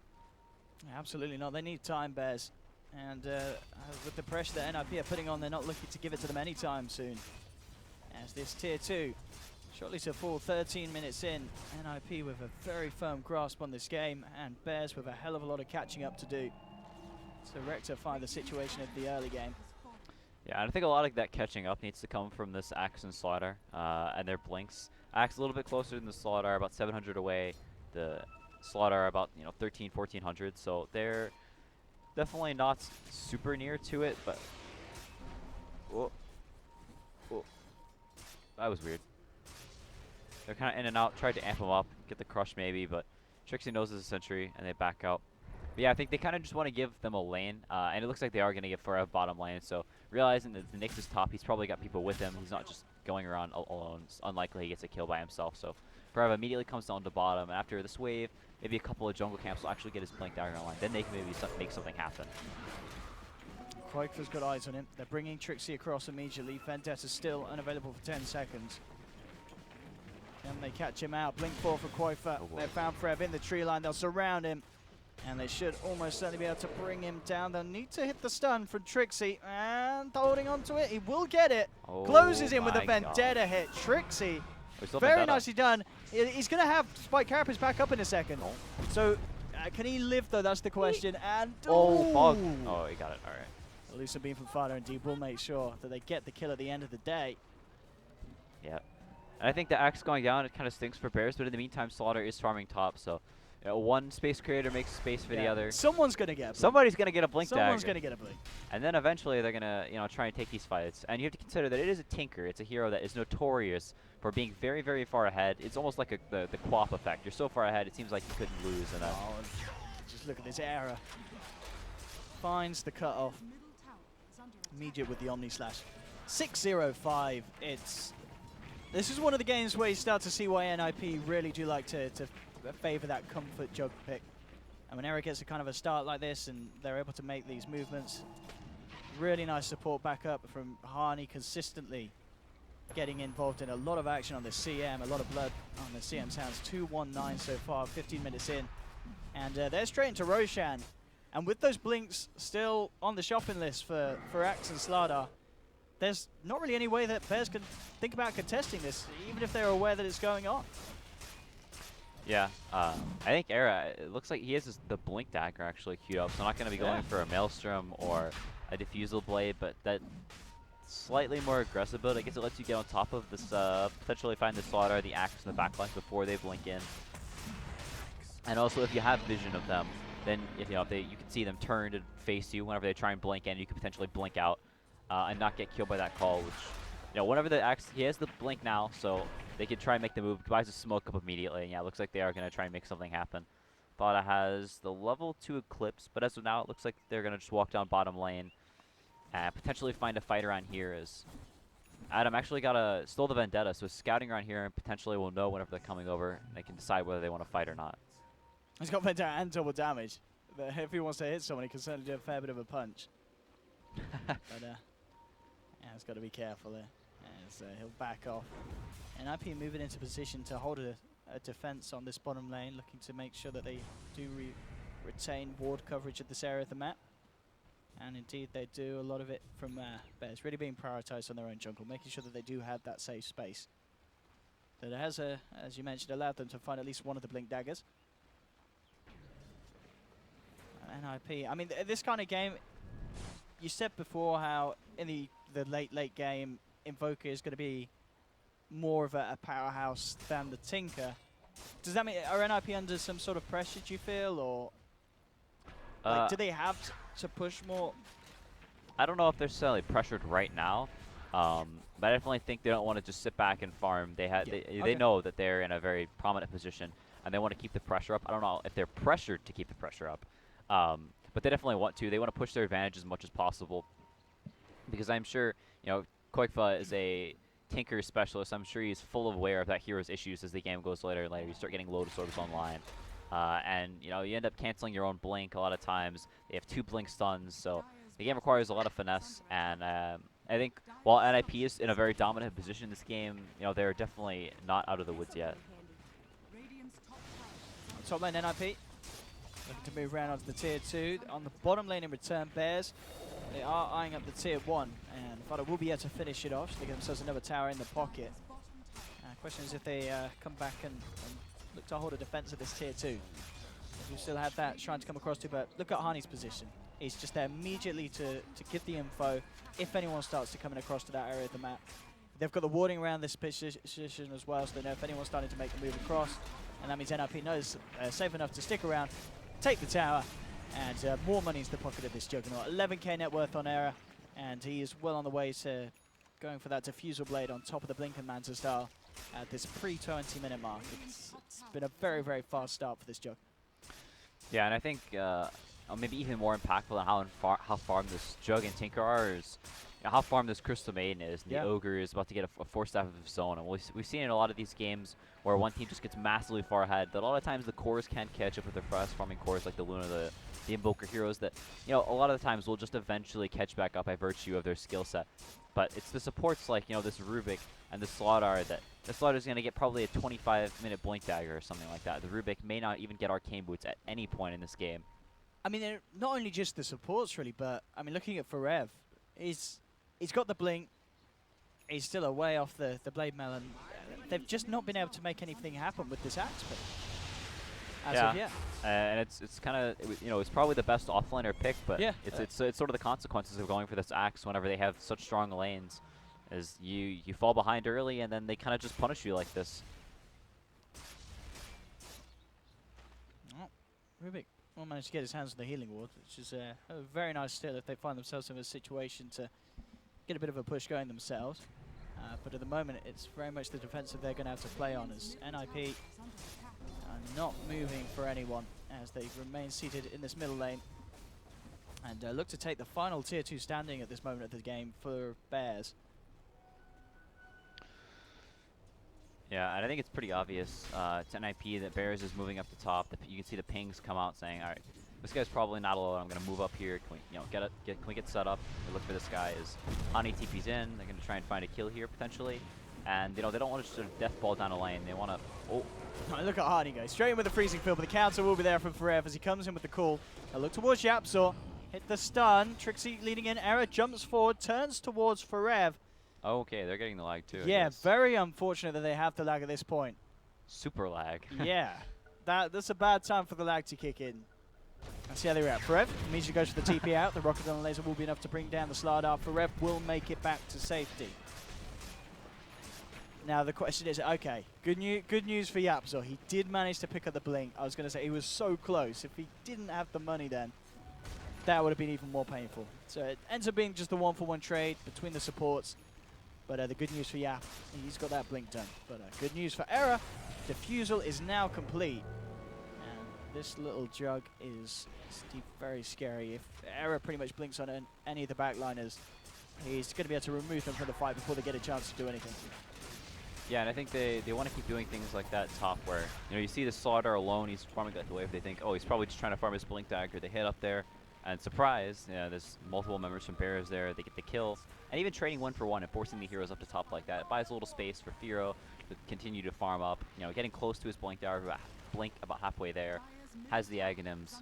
[SPEAKER 1] Absolutely not. They need time, Bears. And with the pressure that NIP are putting on, they're not looking to give it to them anytime soon. As this tier 2 shortly to fall 13 minutes in, NIP with a very firm grasp on this game, and Bears with a hell of a lot of catching up to do to rectify the situation of the early game.
[SPEAKER 2] Yeah, and I think a lot of that catching up needs to come from this Axe and Slaughter and their blinks. Axe a little bit closer than the Slaughter, about 700 away. The Slaughter are about 1400, so they're definitely not super near to it, but That was weird. They're kind of in and out. Tried to amp him up, get the crush maybe, but Trixie knows it's a sentry, and they back out. But yeah, I think they kind of just want to give them a lane, and it looks like they are going to get Forever bottom lane. So realizing that the Nyx is top, he's probably got people with him. He's not just going around alone. It's unlikely he gets a kill by himself. So Forever immediately comes down to bottom, and after this wave, maybe a couple of jungle camps will actually get his blink dagger online. Then they can maybe make something happen.
[SPEAKER 1] Quake's got eyes on him. They're bringing Trixie across immediately. Vendetta's still unavailable for 10 seconds. Can they catch him out? Blink 4 for Qualifier.
[SPEAKER 2] Oh,
[SPEAKER 1] They've found Forever in the tree line. They'll surround him. And they should almost certainly be able to bring him down. They'll need to hit the stun from Trixie. And holding on to it. He will get it.
[SPEAKER 2] Oh,
[SPEAKER 1] Closes in with a
[SPEAKER 2] my
[SPEAKER 1] Vendetta
[SPEAKER 2] God.
[SPEAKER 1] hit. Trixie.
[SPEAKER 2] Still
[SPEAKER 1] Very
[SPEAKER 2] Vendetta.
[SPEAKER 1] nicely done. He's going to have Spike Carapace back up in a second.
[SPEAKER 2] Oh.
[SPEAKER 1] So can he live though? That's the question. And
[SPEAKER 2] Oh, Fog.
[SPEAKER 1] ooh.
[SPEAKER 2] Oh, he got it. All right.
[SPEAKER 1] Elusive Beam from Fada indeed will make sure that they get the kill at the end of the day.
[SPEAKER 2] Yeah. And I think the axe going down, it kind of stinks for Bears, but in the meantime, Slaughter is farming top, so one space creator makes space for the other.
[SPEAKER 1] Someone's going to get a blink.
[SPEAKER 2] Somebody's going to get a blink
[SPEAKER 1] Someone's
[SPEAKER 2] dagger.
[SPEAKER 1] going to get a blink.
[SPEAKER 2] And then eventually they're going to, try and take these fights. And you have to consider that it is a Tinker. It's a hero that is notorious for being very, very far ahead. It's almost like the Quap effect. You're so far ahead, it seems like you couldn't lose. And
[SPEAKER 1] Oh, just look at this error. Finds the cutoff. Immediate with the Omni Slash. 6-0-5. This is one of the games where you start to see why NIP really do like to favor that comfort jug pick. And when Eric gets a kind of a start like this and they're able to make these movements, really nice support back up from Harney, consistently getting involved in a lot of action on the CM, a lot of blood on the CM's hands. 2-1-9 so far, 15 minutes in. And they're straight into Roshan. And with those blinks still on the shopping list for Axe and Slardar, there's not really any way that Bears can think about contesting this, even if they're aware that it's going on.
[SPEAKER 2] yeah, I think Era, it looks like he has the blink dagger actually queued up, so I'm not going to be going for a Maelstrom or a Diffusal Blade, but that slightly more aggressive build. I guess it lets you get on top of this, potentially find the Slaughter, the Axe in the backline before they blink in. And also, if you have vision of them, then you can see them turn to face you whenever they try and blink in. You could potentially blink out and not get killed by that call. Which, whenever the Axe, he has the blink now, so they could try and make the move. Buys a smoke up immediately, and yeah, it looks like they are going to try and make something happen. Bada has the level 2 Eclipse, but as of now, it looks like they're going to just walk down bottom lane and potentially find a fight around here. As Adam actually stole the Vendetta, so scouting around here and potentially will know whenever they're coming over, and they can decide whether they want to fight or not.
[SPEAKER 1] He's got Vendetta and double damage. But if he wants to hit someone, he can certainly do a fair bit of a punch. But he's got to be careful there. As he'll back off. And IP moving into position to hold a defense on this bottom lane, looking to make sure that they do retain ward coverage of this area of the map. And indeed, they do a lot of it from Bears, really being prioritized on their own jungle, making sure that they do have that safe space. That has, as you mentioned, allowed them to find at least one of the blink daggers. NIP. I mean, this kind of game, you said before how in the late game, Invoker is going to be more of a powerhouse than the Tinker. Does that mean, are NIP under some sort of pressure, do you feel, or do they have to push more?
[SPEAKER 2] I don't know if they're necessarily pressured right now, but I definitely think they don't want to just sit back and farm. They know that they're in a very prominent position, and they want to keep the pressure up. I don't know if they're pressured to keep the pressure up. But they definitely want to. They want to push their advantage as much as possible. Because I'm sure, Koikfa is a Tinker specialist. I'm sure he's full of aware of that hero's issues as the game goes later and later. You start getting Lotus Orbs online. And, you end up canceling your own blink a lot of times. They have 2 blink stuns, so the game requires a lot of finesse. And I think while NIP is in a very dominant position in this game, they're definitely not out of the woods yet.
[SPEAKER 1] Top lane NIP. Looking to move around onto the tier 2. On the bottom lane in return, Bears, they are eyeing up the tier 1. And Fada will be able to finish it off, so they get themselves another tower in the pocket. Question is if they come back and look to hold a defense of this tier 2. You still have that Shrine to come across to, but look at Harney's position. He's just there immediately to give the info if anyone starts to coming across to that area of the map. They've got the warding around this position as well, so they know if anyone's starting to make the move across. And that means NIP knows safe enough to stick around, take the tower, and more money into the pocket of this Juggernaut. 11k net worth on Era, and he is well on the way to going for that diffusal blade on top of the Blinken Man to start at this pre-20-minute mark. It's been a very, very fast start for this Jug.
[SPEAKER 2] Yeah, and I think maybe even more impactful than how farmed this Jug and Tinker are is how farmed this Crystal Maiden is. And the Ogre is about to get a Force Staff of his own. And we've seen in a lot of these games where one team just gets massively far ahead, that a lot of times the cores can't catch up with their fast farming cores like the Luna, the Invoker heroes, that a lot of the times will just eventually catch back up by virtue of their skill set. But it's the supports like, this Rubik and the Slardar that the Slardar's going to get probably a 25-minute Blink Dagger or something like that. The Rubik may not even get Arcane Boots at any point in this game.
[SPEAKER 1] I mean, they're not only just the supports, really, but, I mean, looking at Forev, he's got the Blink, he's still away off the Blade Mail, and they've just not been able to make anything happen with this Axe pick. As of yet.
[SPEAKER 2] And it's kind of, it's probably the best offlaner pick, but it's sort of the consequences of going for this Axe whenever they have such strong lanes. Is you fall behind early, and then they kind of just punish you like this.
[SPEAKER 1] Oh, Rubik will manage to get his hands on the healing ward, which is a very nice steal if they find themselves in a situation to get a bit of a push going themselves. But at the moment, it's very much the defensive they're going to have to play on, as NIP are not moving for anyone as they remain seated in this middle lane and look to take the final tier 2 standing at this moment of the game for Bears.
[SPEAKER 2] Yeah, and I think it's pretty obvious to NIP that Bears is moving up the top. You can see the pings come out saying, all right, this guy's probably not alone. I'm going to move up here. Can we, can we get set up? We look for this guy as Hani TP's in. They're going to try and find a kill here potentially. And, they don't want to sort of death ball down a lane. They want to, oh,
[SPEAKER 1] look at Hardy go straight in with the freezing field, but the counter will be there from Forever as he comes in with the call. A look towards Yapzor, hit the stun. Trixie leading in, Era jumps forward, turns towards Forever.
[SPEAKER 2] Okay, they're getting the lag too.
[SPEAKER 1] Yeah, very unfortunate that they have the lag at this point.
[SPEAKER 2] Super lag.
[SPEAKER 1] Yeah, that's a bad time for the lag to kick in. And see how they react. Forever immediately goes for the TP out. The rocket on the laser will be enough to bring down the Slardar. Forever will make it back to safety. Now the question is, okay, good news for Yapzor. He did manage to pick up the Blink. I was going to say he was so close. If he didn't have the money then, that would have been even more painful. So it ends up being just a 1-for-1 trade between the supports. But the good news for Yap, he's got that Blink done. But good news for Era, Diffusal is now complete. And this little Jug is very scary. If Era pretty much blinks on any of the backliners, he's going to be able to remove them from the fight before they get a chance to do anything.
[SPEAKER 2] Yeah, and I think they want to keep doing things like that top where, you see the Slardar alone, he's farming that wave. They think, oh, he's probably just trying to farm his Blink Dagger. They hit up there, and surprise, there's multiple members from Bears there. They get the kill. And even trading 1-for-1 and forcing the heroes up to top like that, it buys a little space for Firo to continue to farm up. Getting close to his Blink Dagger, Blink about halfway there, has the Aghanims.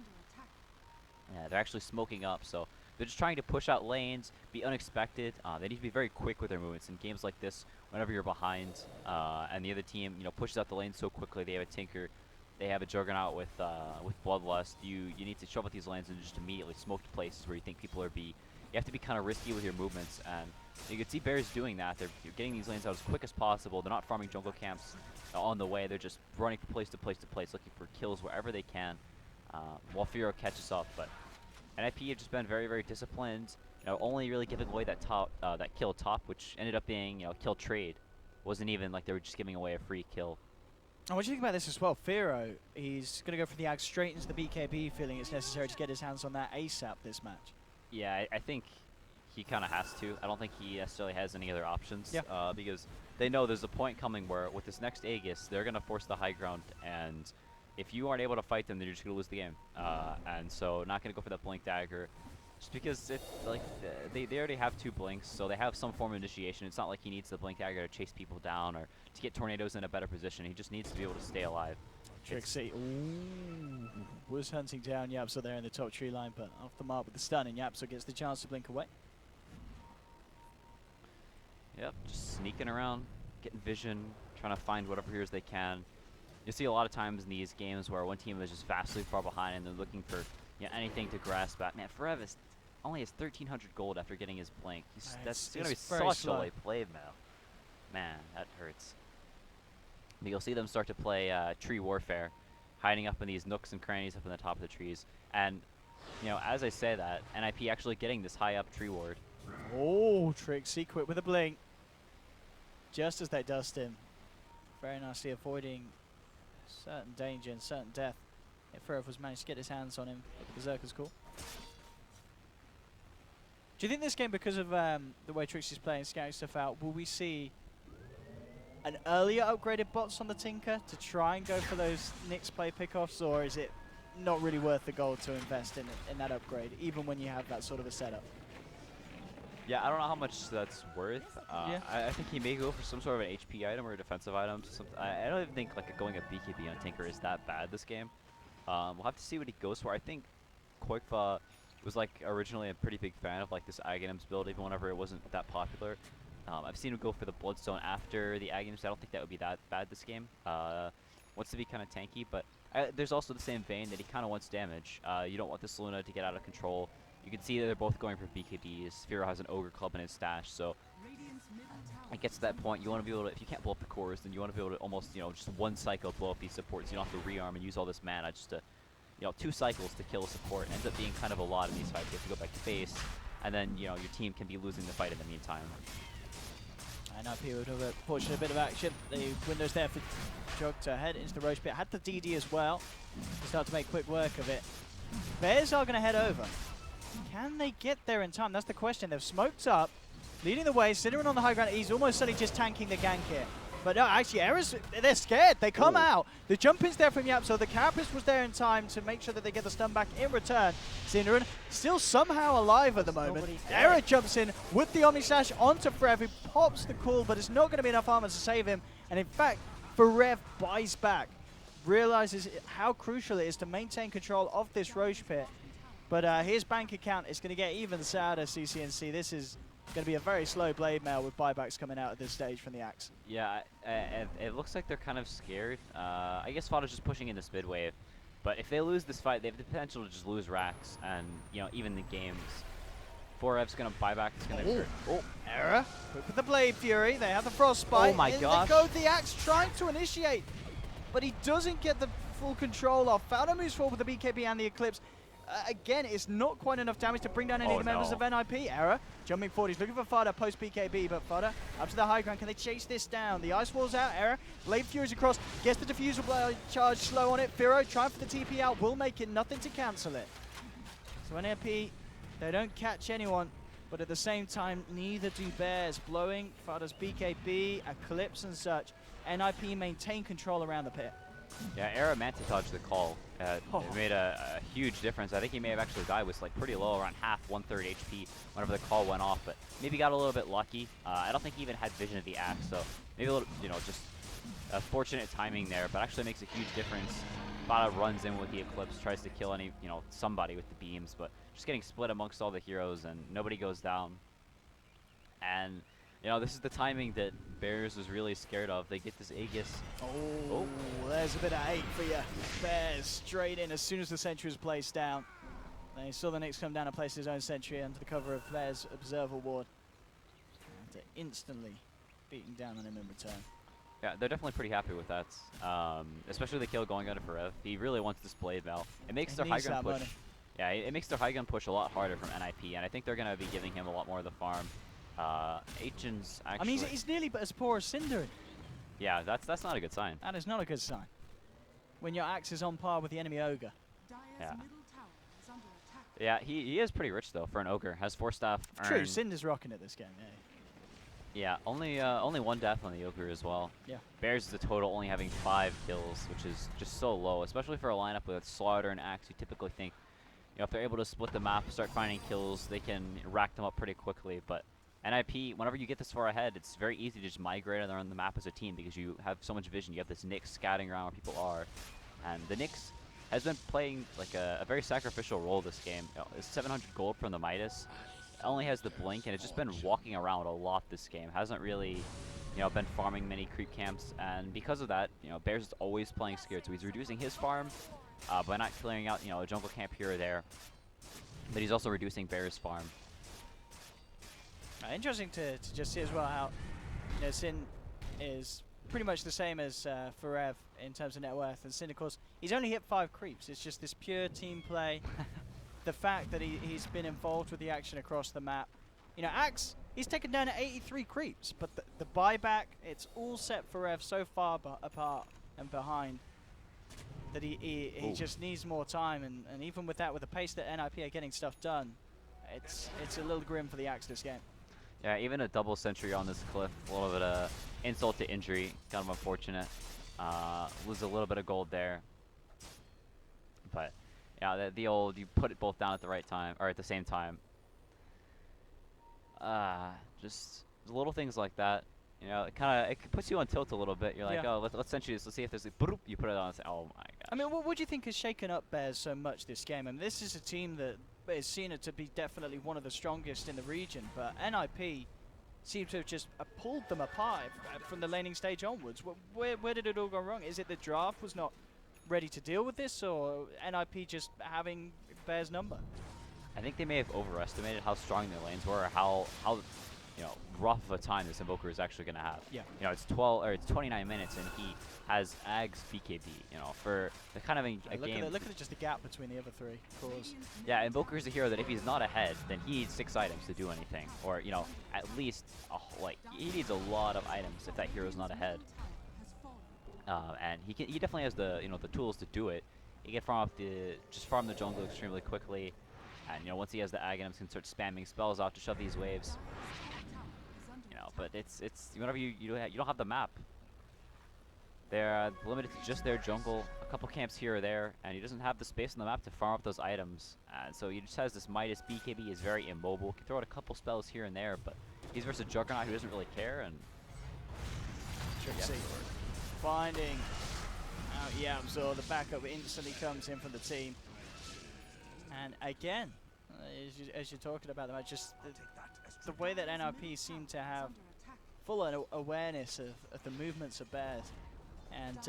[SPEAKER 2] Yeah, they're actually smoking up, so they're just trying to push out lanes, be unexpected. They need to be very quick with their movements. In games like this, whenever you're behind and the other team, pushes out the lane so quickly, they have a Tinker, they have a Juggernaut with Bloodlust. You need to shove out these lanes and just immediately smoke to places where you think people are You have to be kind of risky with your movements, and you can see Bears doing that. They're getting these lanes out as quick as possible. They're not farming jungle camps on the way. They're just running from place to place to place, looking for kills wherever they can, while Firo catches up. But NIP have just been very, very disciplined. Only really giving away that kill top, which ended up being kill trade. Wasn't even like they were just giving away a free kill.
[SPEAKER 1] And what do you think about this as well? Firo, he's going to go for the Ag straight into the BKB, feeling it's necessary to get his hands on that ASAP this match.
[SPEAKER 2] Yeah, I think he kind of has to. I don't think he necessarily has any other options.
[SPEAKER 1] Yeah.
[SPEAKER 2] Because they know there's a point coming where with this next Aegis, they're going to force the high ground, and if you aren't able to fight them, then you're just going to lose the game. And so not going to go for that Blink Dagger. Just because they already have 2 blinks, so they have some form of initiation. It's not like he needs the Blink Dagger to chase people down or to get tornadoes in a better position. He just needs to be able to stay alive.
[SPEAKER 1] Trixie, was hunting down Yapzor there in the top tree line, but off the mark with the stun, and Yapzor gets the chance to blink away.
[SPEAKER 2] Yep, just sneaking around, getting vision, trying to find whatever heroes they can. You see a lot of times in these games where one team is just vastly far behind and they're looking for anything to grasp at. Man, Forever only has 1,300 gold after getting his blink. That's going to be such a late play, man, that hurts. But you'll see them start to play tree warfare, hiding up in these nooks and crannies up in the top of the trees. And, as I say that, NIP actually getting this high up tree ward.
[SPEAKER 1] Oh, Trixie, quick with a blink. just as they dust him. Very nicely avoiding certain danger and certain death. If Ferev was managed to get his hands on him with the Berserker's Call. Do you think this game, because of the way Trixie's playing, scouting stuff out, will we see an earlier upgraded bots on the Tinker to try and go for those Nyx play pickoffs, or is it not really worth the gold to invest in that upgrade, even when you have that sort of a setup?
[SPEAKER 2] Yeah, I don't know how much that's worth.
[SPEAKER 1] Yeah.
[SPEAKER 2] I think he may go for some sort of an HP item or a defensive item. I don't even think like going a BKB on Tinker is that bad this game. We'll have to see what he goes for. I think Qualifier was like originally a pretty big fan of like this Aghanim's build, even whenever it wasn't that popular. I've seen him go for the Bloodstone after the Aghanims. I don't think that would be that bad this game. Wants to be kind of tanky, but there's also the same vein that he kind of wants damage. You don't want this Luna to get out of control. You can see that they're both going for BKBs. Firo has an Ogre Club in his stash, so it gets to that point. You want to be able to, if you can't blow up the cores, then you want to be able to almost, you know, just one cycle blow up these supports. You don't have to rearm and use all this mana just to, you know, 2 cycles to kill a support. It ends up being kind of a lot in these fights. You have to go back to base, and then, you know, your team can be losing the fight in the meantime.
[SPEAKER 1] I know people have fortunate a bit of action. The windows there for Jug to head into the Roche pit. Had the DD as well to start to make quick work of it. Bears are going to head over. Can they get there in time? That's the question. They've smoked up, leading the way. Cinnamon on the high ground. He's almost certainly just tanking the gank here. But no, actually, Era's, they're scared. They come out. The jump in's there from Yap, so the Carapace was there in time to make sure that they get the stun back in return. Cinnamon still somehow alive at the moment. Era jumps in with the Omni Slash onto Ferev, who pops the call, but it's not going to be enough armor to save him. And in fact, Ferev buys back, realizes how crucial it is to maintain control of this Roche pit. But his bank account is going to get even sadder, CCNC. This is going to be a very slow blade mail with buybacks coming out at this stage from the Axe.
[SPEAKER 2] Yeah, it looks like they're kind of scared. I guess Fada's just pushing in this mid wave. But if they lose this fight, they have the potential to just lose racks and, you know, even the games. Forev's going to buy back. It's going to
[SPEAKER 1] Era quick with the Blade Fury. They have the Frostbite.
[SPEAKER 2] Oh my gosh.
[SPEAKER 1] They go the Axe trying to initiate, but he doesn't get the full control off. Fada moves forward with the BKB and the Eclipse. Again, it's not quite enough damage to bring down any of the members of NIP. Era jumping forward. He's looking for Fada post BKB, but Fada up to the high ground. Can they chase this down? The Ice Wall's out. Era Blade Fury's across. Gets the Diffusal Blade charge slow on it. Firo trying for the TP out. Will make it. Nothing to cancel it. So NIP, they don't catch anyone, but at the same time, neither do Bears. Blowing Fada's BKB, Eclipse and such. NIP maintain control around the pit.
[SPEAKER 2] Yeah, Era meant to dodge the call. It made a huge difference. I think he may have actually died with like pretty low, around half, 1/3 HP whenever the call went off, but maybe got a little bit lucky. I don't think he even had vision of the Axe, so maybe a little, you know, just fortunate timing there, but actually makes a huge difference. Fada runs in with the Eclipse, tries to kill any, you know, somebody with the beams, but just getting split amongst all the heroes and nobody goes down. And you know, this is the timing that Bears was really scared of. They get this Aegis.
[SPEAKER 1] Oh, there's a bit of hate for you. Bears straight in as soon as the sentry was placed down. They saw the Nyx come down and place his own sentry under the cover of Bears' Observer Ward. After instantly beating down on him in return.
[SPEAKER 2] Yeah, they're definitely pretty happy with that. Especially the kill going under Ferev. He really wants this blade Val. It makes their high gun push. Yeah, it makes their high gun push a lot harder from NIP, and I think they're going to be giving him a lot more of the farm. Agent's actually...
[SPEAKER 1] I mean, he's nearly as poor as Cinder.
[SPEAKER 2] Yeah, that's not a good sign.
[SPEAKER 1] That is not a good sign. When your Axe is on par with the enemy Ogre.
[SPEAKER 2] Yeah. Yeah, he is pretty rich, though, for an Ogre. Has 4 staff.
[SPEAKER 1] True, Cinder's rocking at this game, yeah.
[SPEAKER 2] Yeah, only 1 death on the Ogre as well.
[SPEAKER 1] Yeah.
[SPEAKER 2] Bears is the total, only having 5 kills, which is just so low, especially for a lineup with Slaughter and Axe. You typically think, you know, if they're able to split the map, start finding kills, they can rack them up pretty quickly, but NIP, whenever you get this far ahead, it's very easy to just migrate around the map as a team because you have so much vision. You have this Nyx scouting around where people are. And the Nyx has been playing like a very sacrificial role this game. You know, it's 700 gold from the Midas. It only has the blink, and it's just been walking around a lot this game. Hasn't really, you know, been farming many creep camps. And because of that, you know, Bears is always playing scared. So he's reducing his farm by not clearing out, you know, a jungle camp here or there. But he's also reducing Bears' farm.
[SPEAKER 1] Interesting to just see as well how, you know, Sin is pretty much the same as Ferev in terms of net worth, and Sin, of course, he's only hit 5 creeps. It's just this pure team play. The fact that he's been involved with the action across the map. You know, Axe He's taken down 83 creeps, but the buyback, it's all set for Rev so far apart and behind that he just needs more time, and even with that, with the pace that NIP are getting stuff done, it's a little grim for the Axe this game.
[SPEAKER 2] Yeah, even a double sentry on this cliff, a little bit of insult to injury, kind of unfortunate. Lose a little bit of gold there. But yeah, the old, you put it both down at the right time, or at the same time. Just little things like that. You know, it puts you on tilt a little bit. You're like, oh, let's sentry this. Let's see if there's a boop. You put it on. Oh my gosh.
[SPEAKER 1] I mean, what do you think has shaken up Bears so much this game? I mean, this is a team that is seen to be definitely one of the strongest in the region, but NIP seems to have just pulled them apart from the laning stage onwards. Where did it all go wrong? Is it the draft was not ready to deal with this, or NIP just having Bears' number?
[SPEAKER 2] I think they may have overestimated how strong their lanes were, or how rough of a time this Invoker is actually going to have.
[SPEAKER 1] Yeah.
[SPEAKER 2] It's 29 minutes and he has Ags BKB. For the kind of a game.
[SPEAKER 1] Look at just the gap between the other three cores.
[SPEAKER 2] Yeah, Invoker is a hero that if he's not ahead, then he needs 6 items to do anything, or at least he needs a lot of items if that hero's not ahead. And he definitely has the the tools to do it. He can farm the jungle extremely quickly. And once he has the ag items, can start spamming spells off to shove these waves. But it's whenever you don't have the map. They're limited to just their jungle, a couple camps here or there, and he doesn't have the space on the map to farm up those items. And so he just has this Midas BKB, is very immobile, can throw out a couple spells here and there, but he's versus Juggernaut who doesn't really care. And
[SPEAKER 1] Trixie finding out so the backup instantly comes in from the team. And again, as you're talking about them, just the way that NRP seem to have full awareness of the movements of Bears. And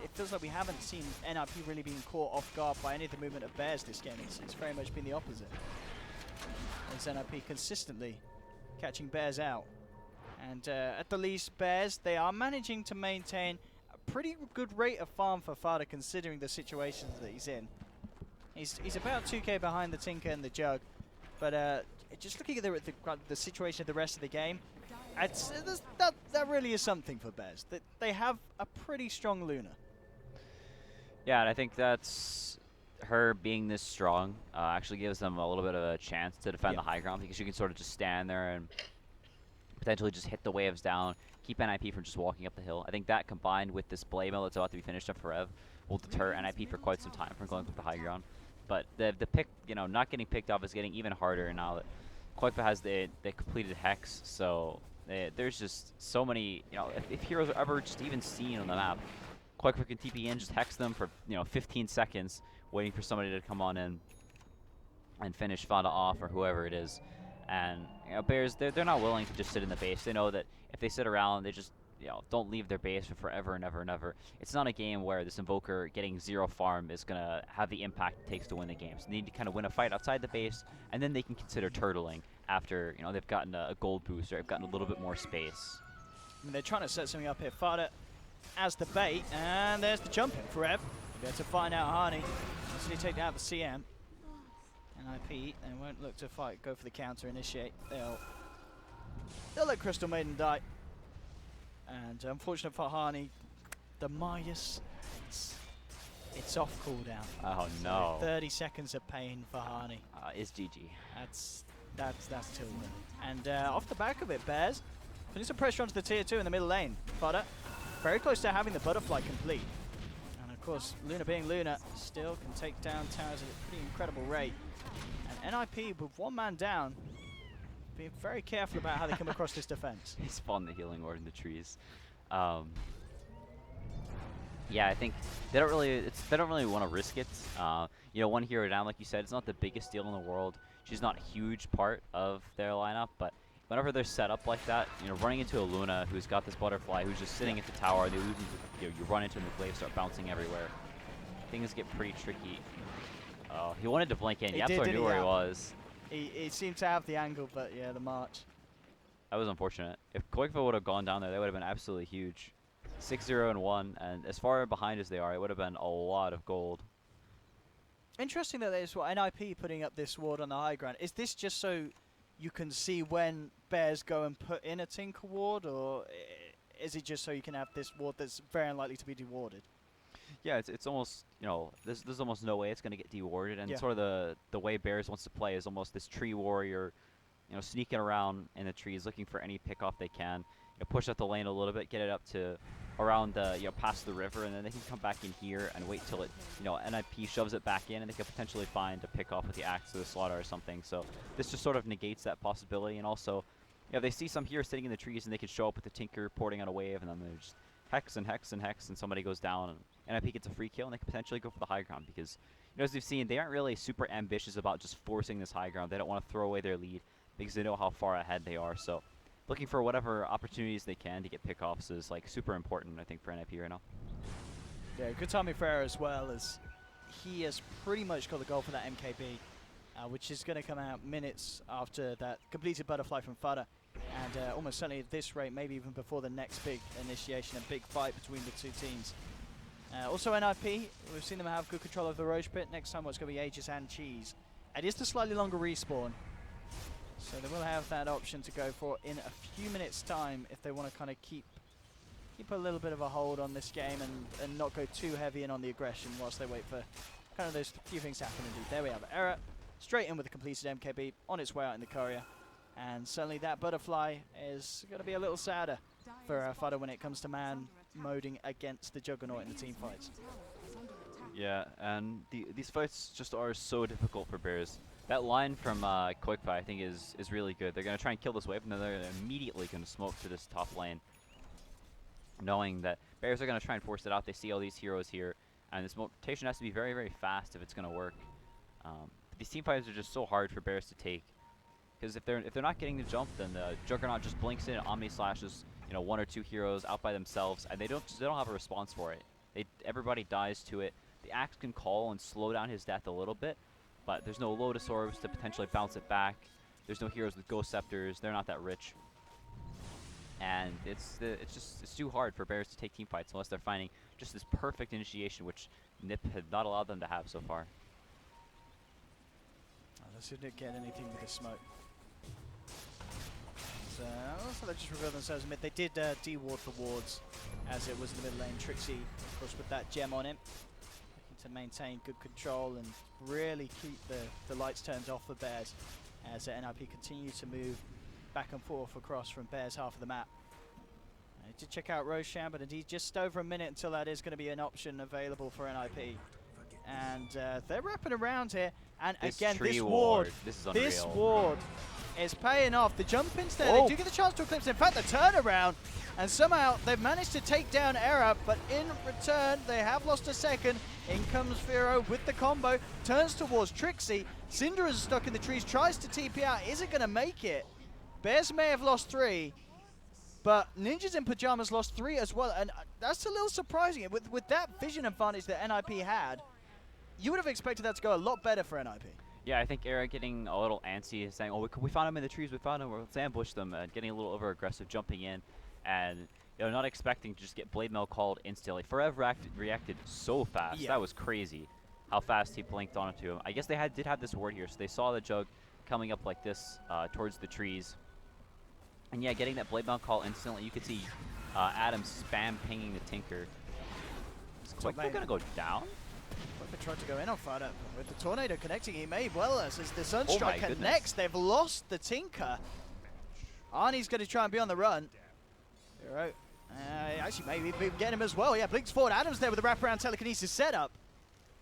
[SPEAKER 1] it feels like we haven't seen NRP really being caught off guard by any of the movement of Bears this game. It's very much been the opposite. As NRP consistently catching Bears out. And at the least, Bears, they are managing to maintain a pretty good rate of farm for Fada considering the situations that he's in. He's about 2k behind the Tinker and the Jug, but just looking at the situation of the rest of the game, that really is something for Bears. They have a pretty strong Luna.
[SPEAKER 2] Yeah, and I think that's her being this strong actually gives them a little bit of a chance to defend the high ground, because you can sort of just stand there and potentially just hit the waves down, keep NIP from just walking up the hill. I think that combined with this Blade Mill that's about to be finished up for Rev will deter NIP for quite some time from going up the high ground. But the pick, not getting picked off is getting even harder now that Qualifier has the completed Hex. So there's just so many, if heroes are ever just even seen on the map, Qualifier can TP in, just Hex them for 15 seconds, waiting for somebody to come on in and finish Fada off or whoever it is. And Bears, they're not willing to just sit in the base. They know that if they sit around, they just don't leave their base for forever and ever and ever. It's not a game where this Invoker getting 0 farm is going to have the impact it takes to win the game. So they need to kind of win a fight outside the base, and then they can consider turtling after they've gotten a gold boost or they've gotten a little bit more space.
[SPEAKER 1] I mean, they're trying to set something up here. Fada as the bait, and there's the jump in for Rev. They're to find out Harney. Once they take out the CM. NIP, they won't look to fight, go for the counter, initiate. They'll let Crystal Maiden die. And unfortunate for Harney, the Midas, it's off cooldown.
[SPEAKER 2] Oh
[SPEAKER 1] so
[SPEAKER 2] no!
[SPEAKER 1] 30 seconds of pain for Harney.
[SPEAKER 2] It's GG.
[SPEAKER 1] That's Tilden. And off the back of it, Bears putting some pressure onto the tier 2 in the middle lane. Fada very close to having the butterfly complete. And of course, Luna being Luna, still can take down towers at a pretty incredible rate. And NIP with 1 man down, being very careful about how they come across this defense.
[SPEAKER 2] He spawned the healing ward in the trees. Yeah, I think they don't really want to risk it. One hero down, like you said, it's not the biggest deal in the world. She's not a huge part of their lineup, but whenever they're set up like that, running into a Luna who's got this butterfly who's just sitting at the tower, they lose, you run into them, the waves start bouncing everywhere. Things get pretty tricky. Oh, he wanted to blink in. Yapsor knew where he was.
[SPEAKER 1] He seemed to have the angle, but yeah, the march.
[SPEAKER 2] That was unfortunate. If Qualifier would have gone down there, they would have been absolutely huge. 6-0 and 1, and as far behind as they are, it would have been a lot of gold.
[SPEAKER 1] Interesting that there's NIP putting up this ward on the high ground. Is this just so you can see when Bears go and put in a Tinker Ward, or is it just so you can have this ward that's very unlikely to be dewarded?
[SPEAKER 2] Yeah, it's almost, you know, there's almost no way it's going to get dewarded, and
[SPEAKER 1] Yeah.
[SPEAKER 2] sort of the way Bears wants to play is almost this tree warrior, you know, sneaking around in the trees, looking for any pick off they can. You know, push up the lane a little bit, get it up to around the, you know, past the river, and then they can come back in here and wait till it, you know, NIP shoves it back in, and they can potentially find a pick off with the axe or the slaughter or something. So this just sort of negates that possibility, and also, you know, they see some here sitting in the trees, and they can show up with the Tinker porting on a wave, and then they just hex and hex and hex, and somebody goes down, and NIP gets a free kill, and they can potentially go for the high ground because, you know, as we've seen, they aren't really super ambitious about just forcing this high ground. They don't want to throw away their lead because they know how far ahead they are. So looking for whatever opportunities they can to get pickoffs is like super important, I think, for NIP right now.
[SPEAKER 1] Yeah, good timing for Era as well, as he has pretty much got the goal for that MKB, which is going to come out minutes after that completed butterfly from Fada. And almost certainly at this rate, maybe even before the next big initiation, a big fight between the two teams. Also NIP, we've seen them have good control of the Roche pit. Next time what's going to be Aegis and Cheese. It is the slightly longer respawn, so they will have that option to go for in a few minutes time if they want to kind of keep a little bit of a hold on this game and not go too heavy in on the aggression whilst they wait for kind of those few things to happen indeed. There we have it. Era straight in with the completed MKB on its way out in the courier. And certainly that butterfly is going to be a little sadder for Fada when it comes to man moding against the Juggernaut in the team fights.
[SPEAKER 2] Yeah, and these fights just are so difficult for Bears. That line from Qualifier, I think, is really good. They're going to try and kill this wave, and then they're immediately going to smoke to this top lane, knowing that Bears are going to try and force it out. They see all these heroes here, and this rotation has to be very, very fast if it's going to work. These team fights are just so hard for Bears to take. Because if they're not getting the jump, then the Juggernaut just blinks in and Omni slashes, you know, one or two heroes out by themselves, and they don't have a response for it. Everybody dies to it. The axe can call and slow down his death a little bit, but there's no Lotus Orbs to potentially bounce it back. There's no heroes with Ghost Scepters. They're not that rich, and it's too hard for Bears to take team fights unless they're finding just this perfect initiation, which NIP had not allowed them to have so far.
[SPEAKER 1] Unless they didn't get anything with the smoke. Also they just revealed themselves in mid. They did deward the wards as it was in the mid lane. Trixie, of course, with that gem on him, looking to maintain good control and really keep the lights turned off for Bears as NIP continue to move back and forth across from Bears half of the map. I did check out Roshan, but indeed just over a minute until that is going to be an option available for NIP. And they're wrapping around here, and
[SPEAKER 2] This
[SPEAKER 1] again,
[SPEAKER 2] tree
[SPEAKER 1] this ward,
[SPEAKER 2] this is unreal.
[SPEAKER 1] this ward is paying off. The jump ins there, they do get the chance to eclipse. In fact, the turnaround, and somehow they've managed to take down Era, but in return, they have lost a second. In comes Firo with the combo, turns towards Trixie. Cinder is stuck in the trees, tries to TP out, isn't going to make it. Bears may have lost 3, but Ninjas in Pyjamas lost 3 as well, and that's a little surprising. With that vision advantage that NIP had, you would have expected that to go a lot better for NIP.
[SPEAKER 2] Yeah, I think Era getting a little antsy, saying, "Oh, we found him in the trees. We found him. Let's ambush them." Getting a little over aggressive, jumping in, and you know, not expecting to just get Blade Mail called instantly. Forever reacted so fast.
[SPEAKER 1] Yeah.
[SPEAKER 2] That was crazy. How fast he blinked onto him. I guess they did have this ward here, so they saw the Jug coming up like this towards the trees. And yeah, getting that Blade Mail call instantly. You could see Adam spam pinging the Tinker. Is Qualifier gonna go down?
[SPEAKER 1] Qualifier tried to go in on Fada, but with the Tornado connecting, he may well as the Sunstrike
[SPEAKER 2] my
[SPEAKER 1] connects. They've lost the Tinker. Arnie's going to try and be on the run. Right. Actually, maybe get him as well. Yeah, blinks forward. Adam's there with the wraparound telekinesis setup.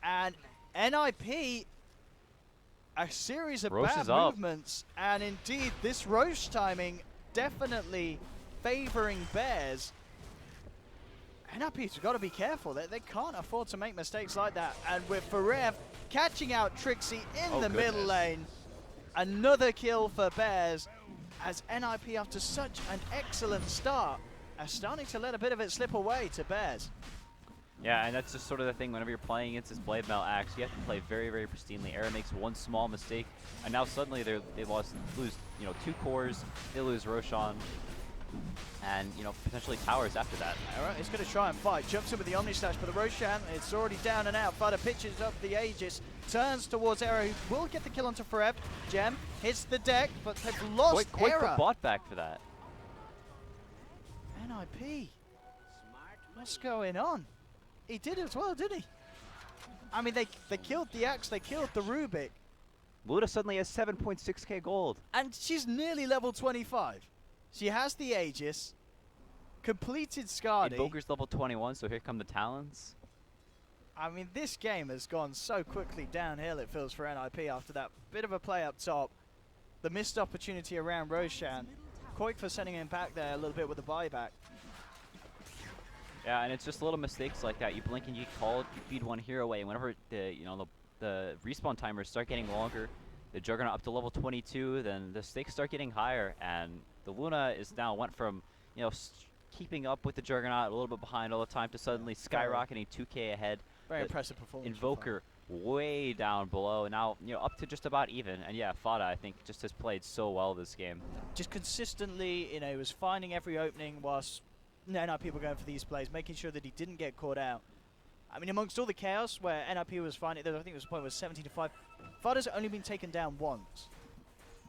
[SPEAKER 1] And NIP, a series of
[SPEAKER 2] Roche
[SPEAKER 1] bad
[SPEAKER 2] is up.
[SPEAKER 1] movements. And indeed, this Roche timing definitely favoring Bears. NIP's got to be careful. They can't afford to make mistakes like that. And with Farev catching out Trixie in the middle lane. Another kill for Bears as NIP, after such an excellent start, are starting to let a bit of it slip away to Bears.
[SPEAKER 2] Yeah, and that's just sort of the thing. Whenever you're playing against this Blade Mail Axe, you have to play very, very pristinely. Era makes one small mistake, and now suddenly they lose, you know, 2 cores. They lose Roshan. and potentially towers after that.
[SPEAKER 1] Alright, he's going to try and fight. Jumps in with the Omni Slash, but the Roshan, it's already down and out. Fighter pitches up the Aegis, turns towards Era, who will get the kill onto Forev. Gem hits the deck, but they've lost
[SPEAKER 2] Quite
[SPEAKER 1] Era.
[SPEAKER 2] bought back for that.
[SPEAKER 1] NIP. What's going on? He did it as well, didn't he? I mean, they killed the Axe, they killed the Rubik.
[SPEAKER 2] Luna suddenly has 7.6k gold.
[SPEAKER 1] And she's nearly level 25. She has the Aegis, completed Skadi.
[SPEAKER 2] Invoker's level 21, so here come the Talons.
[SPEAKER 1] I mean, this game has gone so quickly downhill, it feels, for NIP after that bit of a play up top. The missed opportunity around Roshan. Koik for sending him back there a little bit with the buyback.
[SPEAKER 2] Yeah, and it's just little mistakes like that. You blink and you call it, you feed one hero away, and whenever the respawn timers start getting longer, the Juggernaut up to level 22, then the stakes start getting higher, and the Luna is now went from keeping up with the Juggernaut, a little bit behind all the time, to suddenly skyrocketing 2k ahead.
[SPEAKER 1] Very impressive performance.
[SPEAKER 2] Invoker way down below, now up to just about even. And yeah, Fada I think just has played so well this game.
[SPEAKER 1] Just consistently, he was finding every opening whilst NIP were going for these plays, making sure that he didn't get caught out. I mean, amongst all the chaos where NIP was finding, I think it was a point where 17-5, Fada's only been taken down once.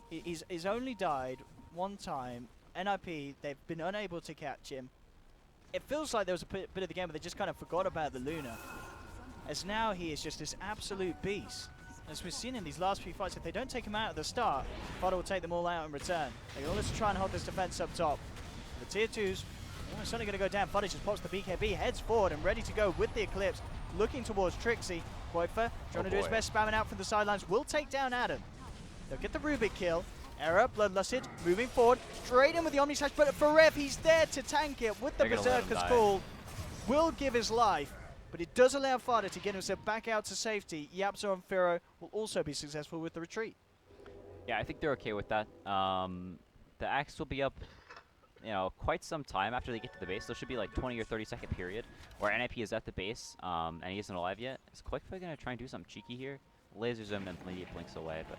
[SPEAKER 1] He's only died one time. NIP, they've been unable to catch him. It feels like there was a bit of the game where they just kind of forgot about the Luna. As now he is just this absolute beast. As we've seen in these last few fights, if they don't take him out at the start, Fada will take them all out in return. They can always try and hold this defense up top. The tier 2s, almost certainly going to go down. Fada just pops the BKB, heads forward and ready to go with the Eclipse, looking towards Trixie. Qualifier trying to do his best, spamming out from the sidelines, will take down Adam. They'll get the Rubik kill. Era, Bloodlusted, moving forward, straight in with the Omni Slash, but for Rev, he's there to tank it with the Berserker's Call. Will give his life, but it does allow Fada to get himself back out to safety. Yapzor and Firo will also be successful with the retreat.
[SPEAKER 2] Yeah, I think they're okay with that. The Axe will be up quite some time after they get to the base. There should be like 20 or 30 second period where NIP is at the base and he isn't alive yet. Is Qualifier going to try and do something cheeky here? Lasers him and maybe blinks away, but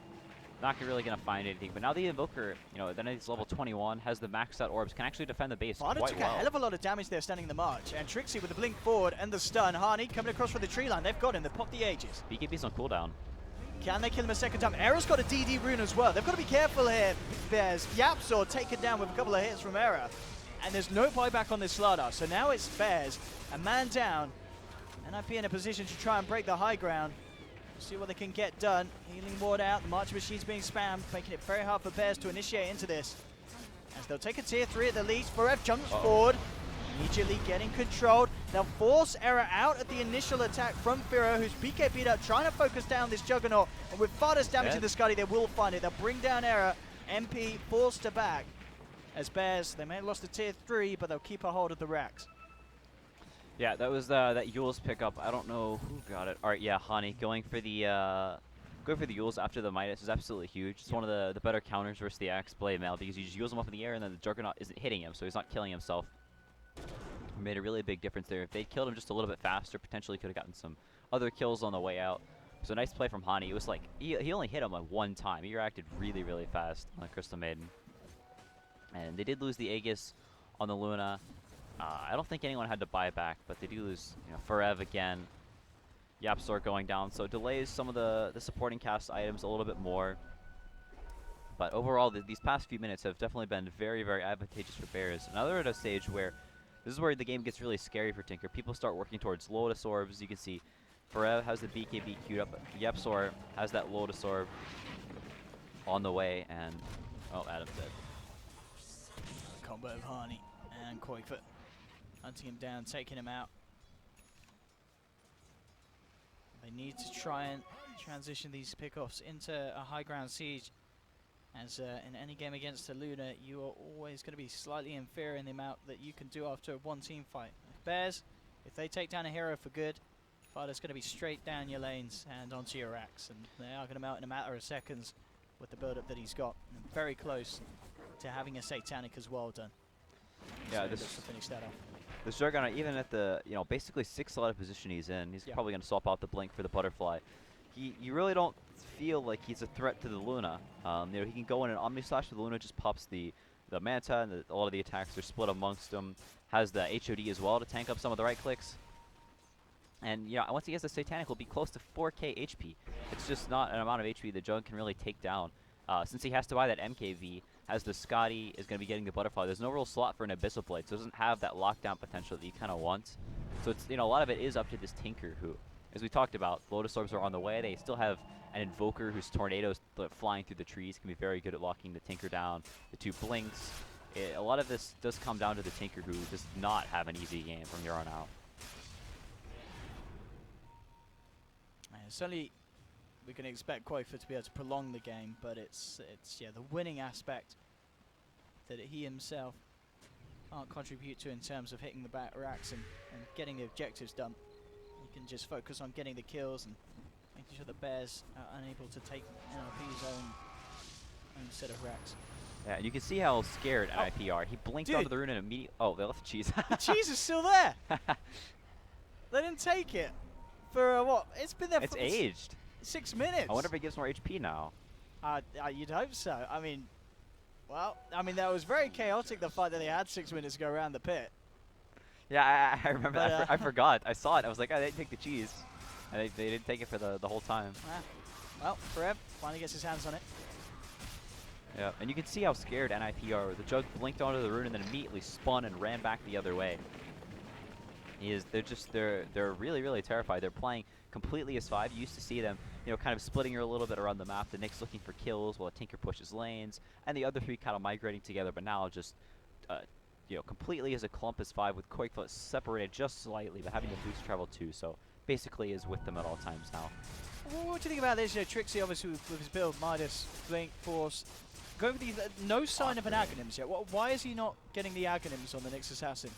[SPEAKER 2] not really going to find anything. But now the Invoker, then he's level 21, has the maxed out orbs, can actually defend the base
[SPEAKER 1] Fada
[SPEAKER 2] quite
[SPEAKER 1] took
[SPEAKER 2] well.
[SPEAKER 1] a hell of a lot of damage there standing in the march, and Trixie with the blink forward and the stun. Harney coming across for the tree line. They've got him. They've popped the Aegis.
[SPEAKER 2] BKB's on cooldown.
[SPEAKER 1] Can they kill him a second time? Era's got a DD rune as well. They've got to be careful here. There's Yapzor taken down with a couple of hits from Era. And there's no buyback on this Slardar. So now it's Bears, a man down. NIP in a position to try and break the high ground. See what they can get done. Healing ward out. The March Machine's being spammed, making it very hard for Bears to initiate into this. As they'll take a tier 3 at the least. Forev jumps forward. Immediately getting controlled. They'll force Era out at the initial attack from Firo, who's BKB'd up, trying to focus down this Juggernaut. And with Fada's damage in the Scuddy, they will find it. They'll bring down Era. MP forced to back. As Bears, they may have lost the tier 3, but they'll keep a hold of the racks.
[SPEAKER 2] Yeah, that was that Yule's pickup. I don't know who got it. All right, yeah, Hani going for the Yules after the Midas is absolutely huge. It's one of the better counters versus the Axe Blade Mail because you just use him up in the air and then the Juggernaut isn't hitting him, so he's not killing himself. Made a really big difference there. If they'd killed him just a little bit faster, potentially could have gotten some other kills on the way out. So nice play from Hani. It was like he only hit him like one time. He reacted really, really fast on the Crystal Maiden. And they did lose the Aegis on the Luna. I don't think anyone had to buy back, but they do lose Forev again. Yapzor going down, so it delays some of the supporting cast items a little bit more. But overall, these past few minutes have definitely been very, very advantageous for Bears. Now they're at a stage where this is where the game gets really scary for Tinker. People start working towards Lotus Orbs. You can see Forev has the BKB queued up. Yapzor has that Lotus Orb on the way, and Adam's dead.
[SPEAKER 1] Combo of Harney and Qualifier. Hunting him down, taking him out. They need to try and transition these pickoffs into a high ground siege. As in any game against a Luna, you are always going to be slightly inferior in the amount that you can do after a one-team fight. Bears, if they take down a hero for good, Fada's going to be straight down your lanes and onto your racks. And they are going to melt in a matter of seconds with the build-up that he's got. And very close to having a Satanic as well done.
[SPEAKER 2] Yeah,
[SPEAKER 1] so
[SPEAKER 2] this
[SPEAKER 1] to finish that off.
[SPEAKER 2] This Juggernaut, even at the basically 6 slotted position he's in, he's probably going to swap out the blink for the butterfly. You really don't feel like he's a threat to the Luna. He can go in an Omni Slash, the Luna just pops the the Manta and a lot of the attacks are split amongst them. Has the HOD as well to tank up some of the right clicks. And yeah, once he has the Satanic, he'll be close to 4k HP. It's just not an amount of HP the Jug can really take down. Since he has to buy that MKV, as the Scotty is going to be getting the Butterfly, there's no real slot for an Abyssal Blade, so it doesn't have that lockdown potential that you kind of want. So it's, a lot of it is up to this Tinker who, as we talked about, Lotus Orbs are on the way. They still have an Invoker whose tornadoes flying through the trees can be very good at locking the Tinker down. The 2 Blinks. A lot of this does come down to the Tinker who does not have an easy game from here on out.
[SPEAKER 1] Certainly, we can expect Qualifier to be able to prolong the game, but it's yeah, the winning aspect that he himself can't contribute to in terms of hitting the back racks and getting the objectives done. He can just focus on getting the kills and making sure the Bears are unable to take NRP's own set of racks.
[SPEAKER 2] Yeah, and you can see how scared NIP are. He blinked onto the rune and immediately... Oh, they left the cheese.
[SPEAKER 1] The cheese is still there! They didn't take it for, what? It's been there for...
[SPEAKER 2] It's aged.
[SPEAKER 1] 6 minutes.
[SPEAKER 2] I wonder if it gives more HP now.
[SPEAKER 1] You'd hope so. I mean, well, that was very chaotic, the fact that they had 6 minutes to go around the pit.
[SPEAKER 2] Yeah, I remember that. I forgot. I saw it. I was like, oh, they didn't take the cheese. And they didn't take it for the whole time.
[SPEAKER 1] Well, Forev finally gets his hands on it.
[SPEAKER 2] Yeah, and you can see how scared NIP are. The Jug blinked onto the rune and then immediately spun and ran back the other way. They're really, really terrified. They're playing completely as 5. You used to see them, kind of splitting her a little bit around the map. The Nyx looking for kills while Tinker pushes lanes, and the other 3 kind of migrating together. But now just, completely as a clump as 5 with Quakefoot separated just slightly, but having the boost travel too. So basically is with them at all times now.
[SPEAKER 1] What do you think about this? Trixie obviously with his build, Midas, Blink, Force, going with these, no sign of an Aghanims yet. Why is he not getting the Aghanims on the Nyx Assassin?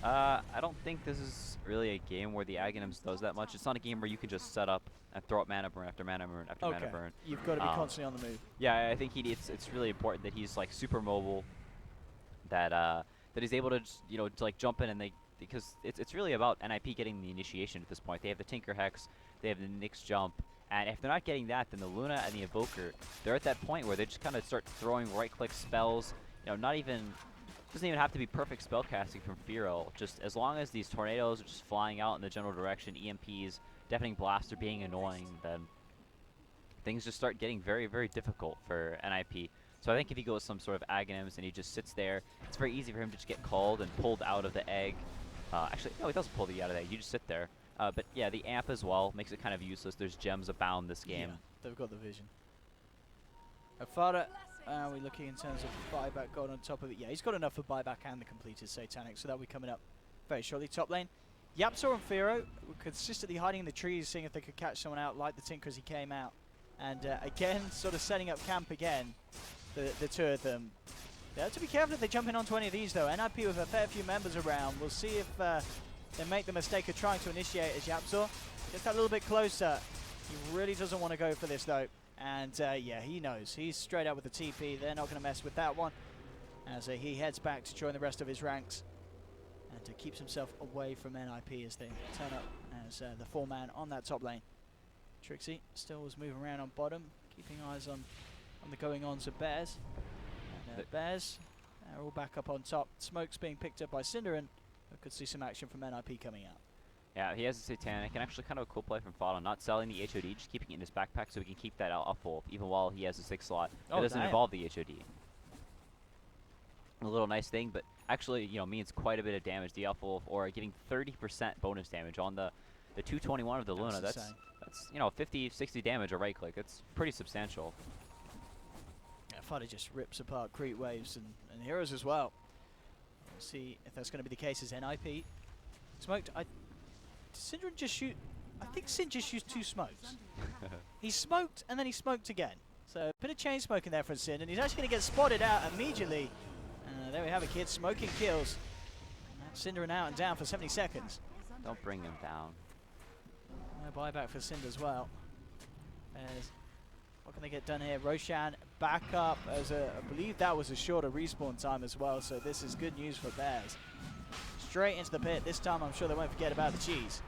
[SPEAKER 2] I don't think this is really a game where the Aghanims does that much. It's not a game where you can just set up and throw up mana burn after mana burn after mana burn.
[SPEAKER 1] You've got to be constantly on the move.
[SPEAKER 2] Yeah, I think it's really important that he's like super mobile, that he's able to just, to like jump in and because it's really about NIP getting the initiation at this point. They have the Tinker Hex, they have the Nyx jump, and if they're not getting that, then the Luna and the Evoker, they're at that point where they just kind of start throwing right-click spells. Doesn't even have to be perfect spell casting from Feral. Just as long as these tornadoes are just flying out in the general direction, EMPs, Deafening Blast are being annoying, then things just start getting very, very difficult for NIP. So I think if he goes some sort of Aghanims and he just sits there, it's very easy for him to just get called and pulled out of the egg. Actually, no, he doesn't pull the out of the egg. You just sit there. But yeah, the amp as well makes it kind of useless. There's gems abound this game.
[SPEAKER 1] Yeah, they've got the vision. Afara, are we looking in terms of buyback gold on top of it? Yeah, he's got enough for buyback and the completed Satanic, so that'll be coming up very shortly. Top lane, Yapzor and Firo were consistently hiding in the trees, seeing if they could catch someone out like the Tinker as he came out. And again, sort of setting up camp again, the 2 of them. They have to be careful if they jump in onto any of these, though. NIP with a fair few members around. We'll see if they make the mistake of trying to initiate as Yapzor gets that a little bit closer. He really doesn't want to go for this, though. And yeah, he knows. He's straight up with the TP. They're not going to mess with that one. As he heads back to join the rest of his ranks. And keeps himself away from NIP as they turn up as the 4-man on that top lane. Trixie still was moving around on bottom, keeping eyes on the going-ons of Bears. And Bears are all back up on top. Smoke's being picked up by Cinderin. We could see some action from NIP coming out.
[SPEAKER 2] Yeah, he has a Satanic, and actually kind of a cool play from Fodon, not selling the HOD, just keeping it in his backpack so he can keep that up full, even while he has a 6 slot. It doesn't involve the HOD. A little nice thing, but actually, means quite a bit of damage. The Alpha Aura getting 30% bonus damage on the 221 of the Luna. That's 50, 60 damage a right click. It's pretty substantial.
[SPEAKER 1] Yeah, Fodder just rips apart creep waves and heroes as well. We'll see if that's going to be the case as NIP. Smoked. Syndra just shoot. I think Sin just used 2 smokes. He smoked and then he smoked again. So a bit of chain smoking there from Sin, and he's actually going to get spotted out immediately. There we have it, kids. Smoking kills. Syndra out and down for 70 seconds.
[SPEAKER 2] Don't bring him down.
[SPEAKER 1] No buyback for Syndra as well. What can they get done here? Roshan back up as I believe that was a shorter respawn time as well. So this is good news for Bears. Straight into the pit. This time I'm sure they won't forget about the cheese.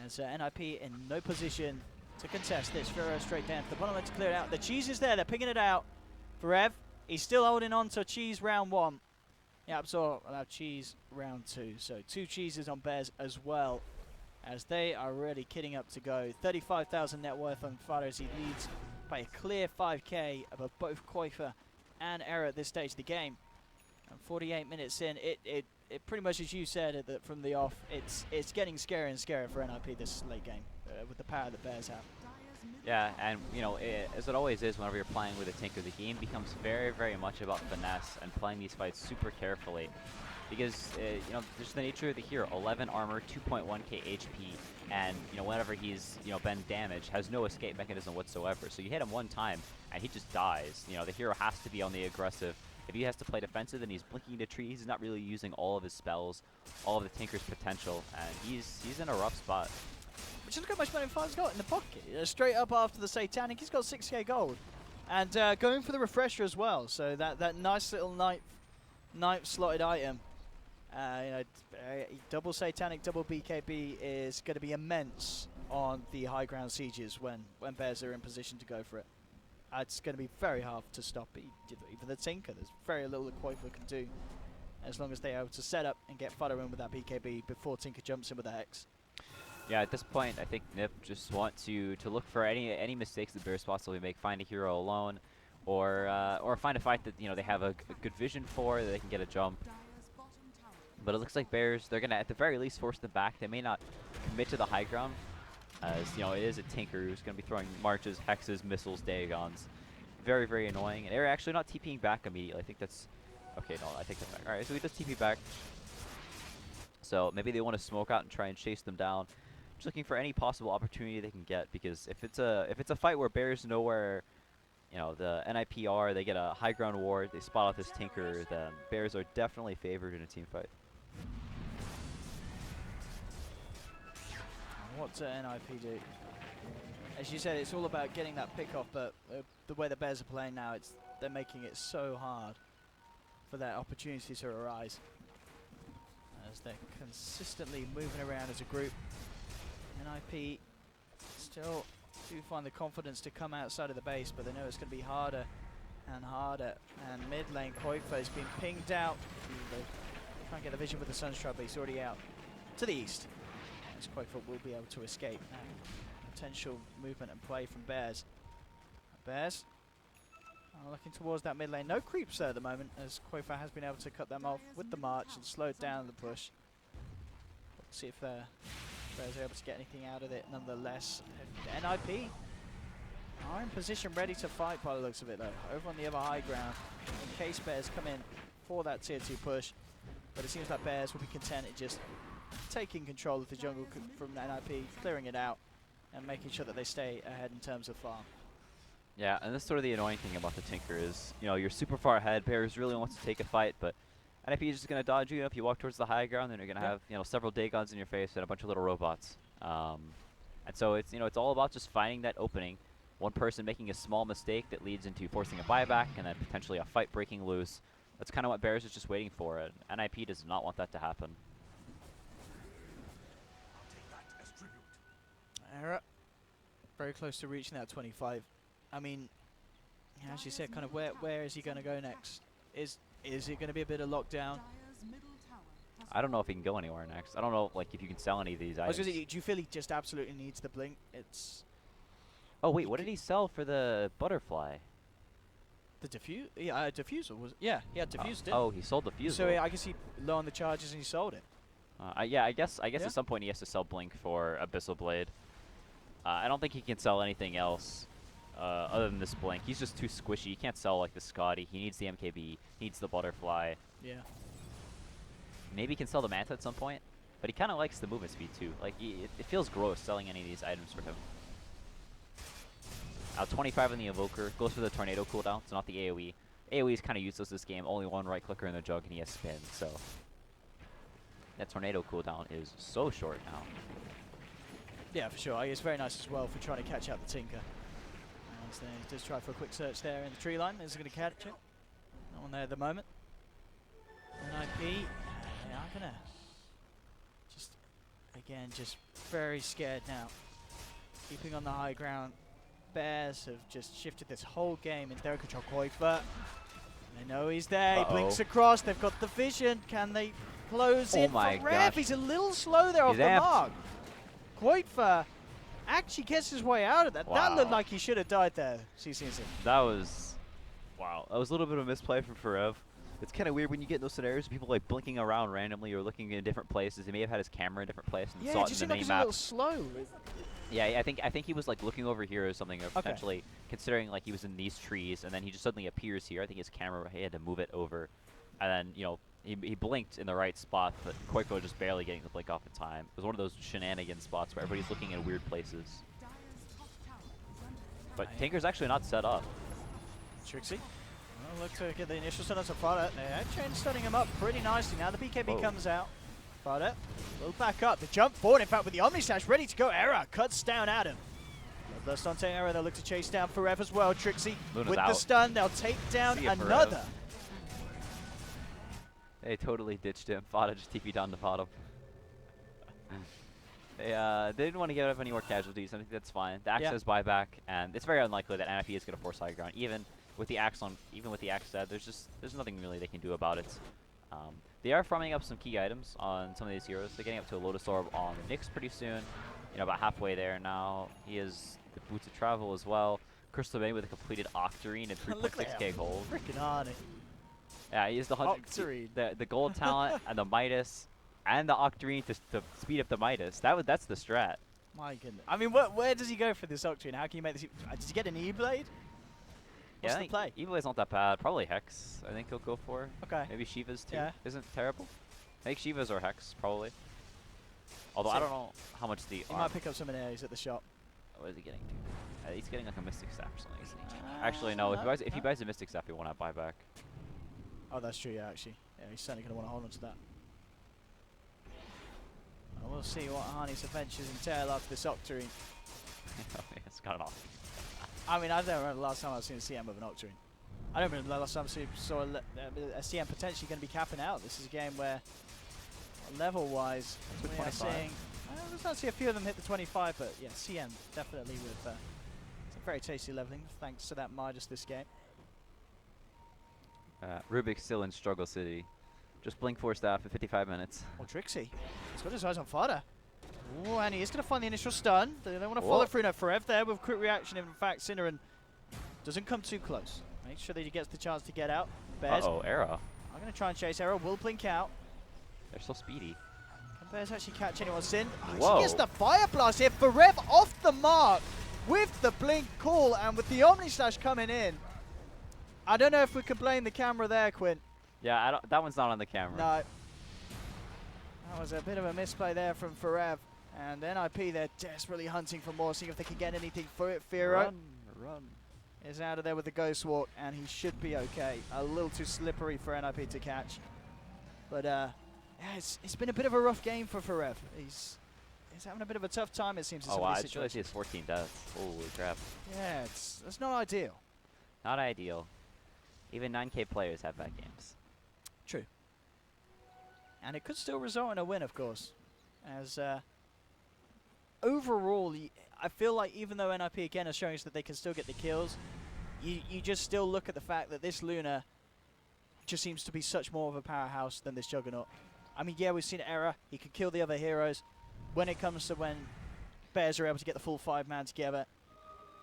[SPEAKER 1] As NIP in no position to contest this. Furo straight down to the bottom lane to clear it out. The cheese is there. They're picking it out. Brev, he's still holding on to cheese round 1. Yeah, so I'll have cheese round 2. So 2 cheeses on Bears as well, as they are really kidding up to go. 35,000 net worth on Fire as he leads by a clear 5k above both Qualifier and Error at this stage of the game. And 48 minutes in, it pretty much, as you said from the off, it's getting scarier and scarier for NIP this late game with the power that Bears have.
[SPEAKER 2] Yeah, and you know, as it always is whenever you're playing with a Tinker, the game becomes very, very much about finesse and playing these fights super carefully. Because, you know, there's the nature of the hero. 11 armor, 2.1k HP, and, you know, whenever he's, you know, been damaged, has no escape mechanism whatsoever. So you hit him one time, and he just dies. You know, the hero has to be on the aggressive. If he has to play defensive and he's blinking to trees, he's not really using all of his spells, all of the Tinker's potential, and he's in a rough spot.
[SPEAKER 1] Which look how much money Fire's got in the pocket. Straight up after the Satanic, he's got 6k gold. And going for the refresher as well, so that nice little knife slotted item. You know, double Satanic, double BKB is going to be immense on the high ground sieges when Bears are in position to go for it. It's going to be very hard to stop even the Tinker. There's very little that Qualifier can do as long as they're able to set up and get Fodder in with that BKB before Tinker jumps in with the Hex.
[SPEAKER 2] Yeah, at this point, I think Nip just want to look for any mistakes that Bears possibly make, find a hero alone, or find a fight that, you know, they have a good vision for, that they can get a jump. But it looks like Bears, they're going to at the very least force them back. They may not commit to the high ground, as, you know, it is a Tinker who's going to be throwing marches, hexes, missiles, Dagons. Very, very annoying. And they're actually not TPing back immediately. I think that's... Okay, no, I take that back. Alright, so we just TP back. So maybe they want to smoke out and try and chase them down. Just looking for any possible opportunity they can get, because if it's a fight where Bears know where, you know, the NIP are, they get a high ground ward, they spot out this Tinker, then Bears are definitely favored in a team fight.
[SPEAKER 1] What's NIP do? As you said, it's all about getting that pick off, but the way the Bears are playing now, they're making it so hard for that opportunity to arise, as they're consistently moving around as a group. NIP still do find the confidence to come outside of the base, but they know it's going to be harder and harder. And mid lane, Qualifier been pinged out. They try and get the vision with the Sunstrike, but he's already out to the east. As Qualifier will be able to escape potential movement and play from Bears. Bears are looking towards that mid lane. No creeps there at the moment, as Qualifier has been able to cut them off with the march and slowed down the push. Let's see if Bears are able to get anything out of it nonetheless. NIP are in position ready to fight by the looks of it though, over on the other high ground, in case Bears come in for that tier 2 push. But it seems like Bears will be content at just taking control of the jungle from NIP, clearing it out, and making sure that they stay ahead in terms of farm.
[SPEAKER 2] Yeah, and that's sort of the annoying thing about the Tinker is, you know, you're super far ahead, Bears really wants to take a fight, but NIP is just going to dodge you if you walk towards the high ground, then you're going to have, you know, several Dagons in your face and a bunch of little robots. And so it's, you know, it's all about just finding that opening. One person making a small mistake that leads into forcing a buyback and then potentially a fight breaking loose. That's kind of what Bears is just waiting for, and NIP does not want that to happen.
[SPEAKER 1] Error. Very close to reaching that 25. I mean, as you said, kind of where is he going to go next? Is it going to be a bit of lockdown?
[SPEAKER 2] I don't know if he can go anywhere next. I don't know, like, if you can sell any of these items.
[SPEAKER 1] Do you feel he just absolutely needs the blink? It's...
[SPEAKER 2] Oh, wait, what did he sell for the butterfly?
[SPEAKER 1] The diffuse? Yeah, diffusal was... Yeah, he had diffuse, didn't
[SPEAKER 2] Oh, he sold the fusel.
[SPEAKER 1] So I guess he low on the charges and he sold it.
[SPEAKER 2] Yeah, I guess at some point he has to sell Blink for Abyssal Blade. I don't think he can sell anything else other than this Blink. He's just too squishy. He can't sell like the Scotty. He needs the MKB. He needs the Butterfly.
[SPEAKER 1] Yeah.
[SPEAKER 2] Maybe he can sell the Manta at some point, but he kind of likes the movement speed too. Like, it feels gross selling any of these items for him. 25 on the Evoker. Goes for the Tornado cooldown, so not the AoE. AoE is kind of useless this game. Only one right clicker in the jug and he has spin, so... That Tornado cooldown is so short now.
[SPEAKER 1] Yeah, for sure. It's very nice as well for trying to catch out the Tinker. And so he does try for a quick search there in the tree line. Is going to catch it. No one there at the moment. NIP, they are going to just very scared now. Keeping on the high ground. Bears have just shifted this whole game in their control. Qualifier. They know he's there. He blinks across. They've got the vision. Can they close in for Rev?
[SPEAKER 2] Gosh.
[SPEAKER 1] He's a little slow there off the mark. Qualifier actually gets his way out of that.
[SPEAKER 2] Wow.
[SPEAKER 1] That looked like he should have died there, CCNC.
[SPEAKER 2] That was, wow. That was a little bit of a misplay from Forev. It's kind of weird when you get in those scenarios, people like blinking around randomly or looking in different places. He may have had his camera in a different place and
[SPEAKER 1] Yeah,
[SPEAKER 2] saw
[SPEAKER 1] it
[SPEAKER 2] it
[SPEAKER 1] just
[SPEAKER 2] in the
[SPEAKER 1] seemed like
[SPEAKER 2] mini
[SPEAKER 1] he's a
[SPEAKER 2] map.
[SPEAKER 1] little slow.
[SPEAKER 2] Yeah, I think he was like looking over here or something, or potentially considering like he was in these trees, and then he just suddenly appears here. I think his camera, he had to move it over, and then he blinked in the right spot, but Koiko just barely getting the blink off in time. It was one of those shenanigan spots where everybody's looking in weird places. But Tinker's actually not set up.
[SPEAKER 1] Trixie. Well, look to get the initial stun on Fada. Chain stunning him up pretty nicely. Now the BKB comes out. Fada will back up. The jump forward, in fact, with the Omni Slash ready to go. Era cuts down Adam. Bloodlust onto Era. They'll look to chase down Forever as well. Trixie
[SPEAKER 2] Luna's
[SPEAKER 1] with
[SPEAKER 2] out.
[SPEAKER 1] the stun. They'll take down another.
[SPEAKER 2] They totally ditched him. Fada just TP'd on the bottom. They didn't want to give up any more casualties. I think that's fine. The Axe has buyback, and it's very unlikely that NIP is going to force high ground. Even with the Axe dead, there's nothing really they can do about it. They are farming up some key items on some of these heroes. They're getting up to a Lotus Orb on Nyx pretty soon. About halfway there now. He has the Boots of Travel as well. Crystal Bay with a completed Octarine and 3.6k gold.
[SPEAKER 1] Freaking Arnie.
[SPEAKER 2] Yeah, he has the the gold talent and the Midas and the Octarine to speed up the Midas. That's the strat.
[SPEAKER 1] My goodness. I mean, where does he go for this Octarine? How can you make this? Does he get an E-Blade? What's the play?
[SPEAKER 2] E-Blade's not that bad. Probably Hex, I think he'll go for.
[SPEAKER 1] Okay.
[SPEAKER 2] Maybe Shiva's too.
[SPEAKER 1] Yeah.
[SPEAKER 2] Isn't terrible. I think Shiva's or Hex, probably. Although I don't know how much the
[SPEAKER 1] He might pick up some of theirs at the shop.
[SPEAKER 2] What is he getting to? He's getting like a Mystic Staff or something, isn't he? Actually, no. If he buys a Mystic Staff, he won't have buyback.
[SPEAKER 1] Oh, that's true, yeah, actually. Yeah, he's certainly going to want to hold on to that. And we'll see what Arnie's adventures entail after this Octarine.
[SPEAKER 2] It's got it off.
[SPEAKER 1] I mean, I don't remember the last time I've seen a CM with an Octarine. I don't remember the last time I saw a CM potentially going to be capping out. This is a game where, level-wise, we are seeing... There's actually a few of them hit the 25, but yeah, CM definitely with some very tasty leveling, thanks to that Midas this game.
[SPEAKER 2] Rubik's still in Struggle City. Just blink 4 staff for 55 minutes.
[SPEAKER 1] Oh, Trixie. He's got his eyes on Fada. Oh, and he is going to find the initial stun. They don't want to follow through now. Forever there with quick reaction. In fact, Cinnamon doesn't come too close. Make sure that he gets the chance to get out. Bears.
[SPEAKER 2] Uh-oh, Era.
[SPEAKER 1] I'm going to try and chase Era. Will blink out.
[SPEAKER 2] They're so speedy.
[SPEAKER 1] Can Bears actually catch anyone? Sin.
[SPEAKER 2] Whoa.
[SPEAKER 1] He gets the Fire Blast here. Forever off the mark with the blink call and with the Omni Slash coming in. I don't know if we can blame the camera there, Quinn.
[SPEAKER 2] Yeah, that one's not on the camera.
[SPEAKER 1] No. That was a bit of a misplay there from Forev. And NIP, they're desperately hunting for more, seeing if they can get anything for it. Firo
[SPEAKER 2] Run.
[SPEAKER 1] is out of there with the Ghost Walk, and he should be okay. A little too slippery for NIP to catch. But yeah, it's been a bit of a rough game for Forev. He's having a bit of a tough time, it seems, in some of these
[SPEAKER 2] I just realized he has 14 deaths. Holy crap.
[SPEAKER 1] Yeah, it's not ideal.
[SPEAKER 2] Not ideal. Even 9K players have bad games.
[SPEAKER 1] True. And it could still result in a win, of course. As overall, I feel like even though NIP again are showing us that they can still get the kills, you just still look at the fact that this Luna just seems to be such more of a powerhouse than this Juggernaut. I mean, yeah, we've seen Era. He can kill the other heroes. When it comes to when Bears are able to get the full 5-man together,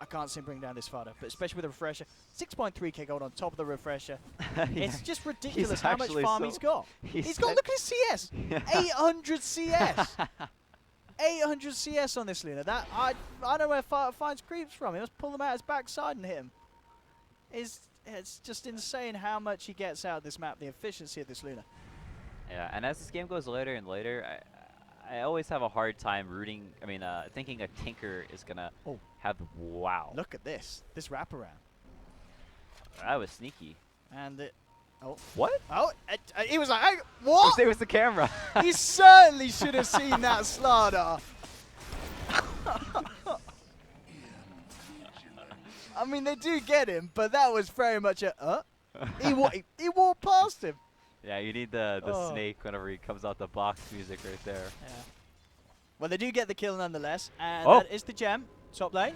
[SPEAKER 1] I can't see him bring down this Fada, but especially with a refresher. 6.3k gold on top of the refresher.
[SPEAKER 2] Yeah.
[SPEAKER 1] It's just ridiculous how much farm he's got.
[SPEAKER 2] He's
[SPEAKER 1] got, look at his CS! 800 CS! 800 CS on this Luna. That I don't know where Fada finds creeps from. He must pull them out his backside and hit him. It's just insane how much he gets out of this map, the efficiency of this Luna.
[SPEAKER 2] Yeah, and as this game goes later and later, I always have a hard time thinking a Tinker is going to have, wow.
[SPEAKER 1] Look at this wraparound.
[SPEAKER 2] That was sneaky.
[SPEAKER 1] And
[SPEAKER 2] What?
[SPEAKER 1] Oh, he was like, hey, what?
[SPEAKER 2] It was the camera.
[SPEAKER 1] He certainly should have seen that Slardar. I mean, they do get him, but that was very much a, he walked past him.
[SPEAKER 2] Yeah, you need the snake whenever he comes out the box music right there.
[SPEAKER 1] Yeah. Well, they do get the kill nonetheless, and that is the gem. Top lane.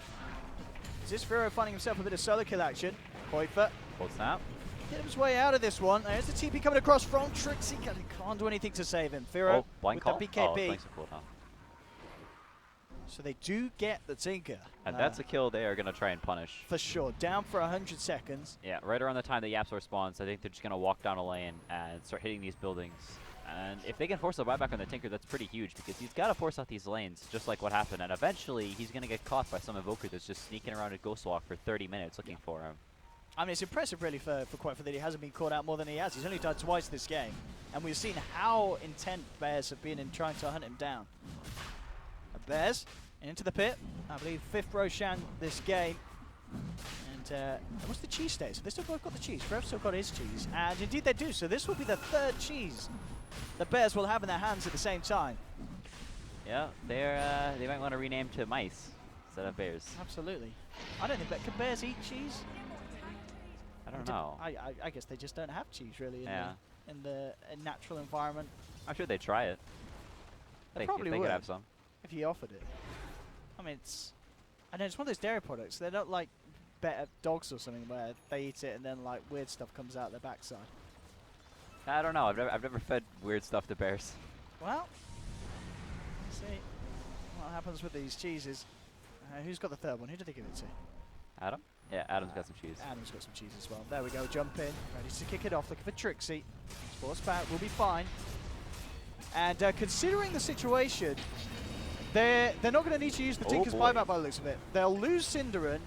[SPEAKER 1] Is this Firo finding himself a bit of solo kill action? Qualifier
[SPEAKER 2] Cold snap.
[SPEAKER 1] get his way out of this one. There's the TP coming across from Trixie. Can't do anything to save him. Firo
[SPEAKER 2] Oh, blind
[SPEAKER 1] with
[SPEAKER 2] call.
[SPEAKER 1] the
[SPEAKER 2] Oh,
[SPEAKER 1] BKB.
[SPEAKER 2] blink's a cooldown.
[SPEAKER 1] So they do get the Tinker.
[SPEAKER 2] And that's a kill they are going to try and punish.
[SPEAKER 1] For sure. Down for 100 seconds.
[SPEAKER 2] Yeah, right around the time the Yapsor spawns, I think they're just going to walk down a lane and start hitting these buildings. And if they can force a buyback on the Tinker, that's pretty huge because he's got to force out these lanes, just like what happened. And eventually, he's going to get caught by some Evoker that's just sneaking around a Ghost Walk for 30 minutes looking for him.
[SPEAKER 1] I mean, it's impressive, really, for Qualifier that he hasn't been caught out more than he has. He's only died twice this game. And we've seen how intent Bears have been in trying to hunt him down. Bears into the pit. I believe 5th Roshan this game. And what's the cheese state? So they still both got the cheese. Rev's still got his cheese. And indeed they do. So this will be the 3rd cheese the Bears will have in their hands at the same time.
[SPEAKER 2] Yeah, they might want to rename to Mice instead of Bears.
[SPEAKER 1] Absolutely. I don't think that can Bears eat cheese?
[SPEAKER 2] I don't know.
[SPEAKER 1] I guess they just don't have cheese really in the natural environment.
[SPEAKER 2] I'm sure they'd try it.
[SPEAKER 1] They
[SPEAKER 2] They
[SPEAKER 1] probably
[SPEAKER 2] could
[SPEAKER 1] would
[SPEAKER 2] have some.
[SPEAKER 1] if he offered it. I mean, I know it's one of those dairy products. They're not like better dogs or something where they eat it and then like weird stuff comes out their backside.
[SPEAKER 2] I don't know. I've never fed weird stuff to bears.
[SPEAKER 1] Well, let's see what happens with these cheeses. Who's got the 3rd one? Who did they give it to?
[SPEAKER 2] Adam? Yeah, Adam's got some cheese.
[SPEAKER 1] Adam's got some cheese as well. There we go. Jump in. Ready to kick it off. Looking for Trixie. Sports back. We'll be fine. And considering the situation, they're not going to need to use the Tinker's buyback by the looks of it. They'll lose Cinderin.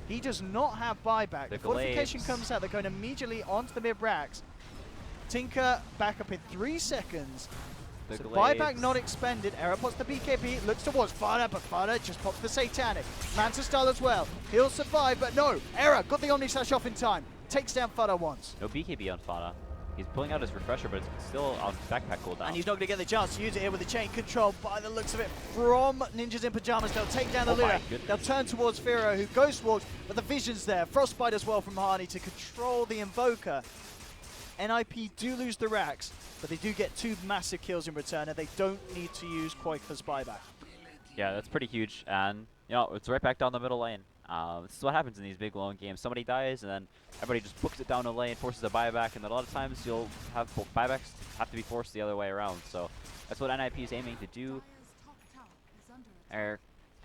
[SPEAKER 1] He does not have buyback. The fortification comes out. They're going immediately onto the mid-racks. Tinker back up in 3 seconds. So buyback not expended. Era pops the BKB, looks towards Fada, but Fada just pops the Satanic. Manta style as well. He'll survive, but no. Era got the Omni Slash off in time. Takes down Fada once.
[SPEAKER 2] No BKB on Fada. He's pulling out his refresher, but it's still on backpack cooldown.
[SPEAKER 1] And he's not going to get the chance to use it here with the chain control by the looks of it from Ninjas in Pyjamas. They'll take down the Luna. They'll turn towards Firo, who ghost walks, but the vision's there. Frostbite as well from Harney to control the Invoker. NIP do lose the racks, but they do get 2 massive kills in return, and they don't need to use Quake's buyback.
[SPEAKER 2] Yeah, that's pretty huge, and you know it's right back down the middle lane. This is what happens in these big lone games. Somebody dies, and then everybody just books it down the lane, forces a buyback, and then a lot of times you'll have buybacks have to be forced the other way around. So that's what NIP is aiming to do. They're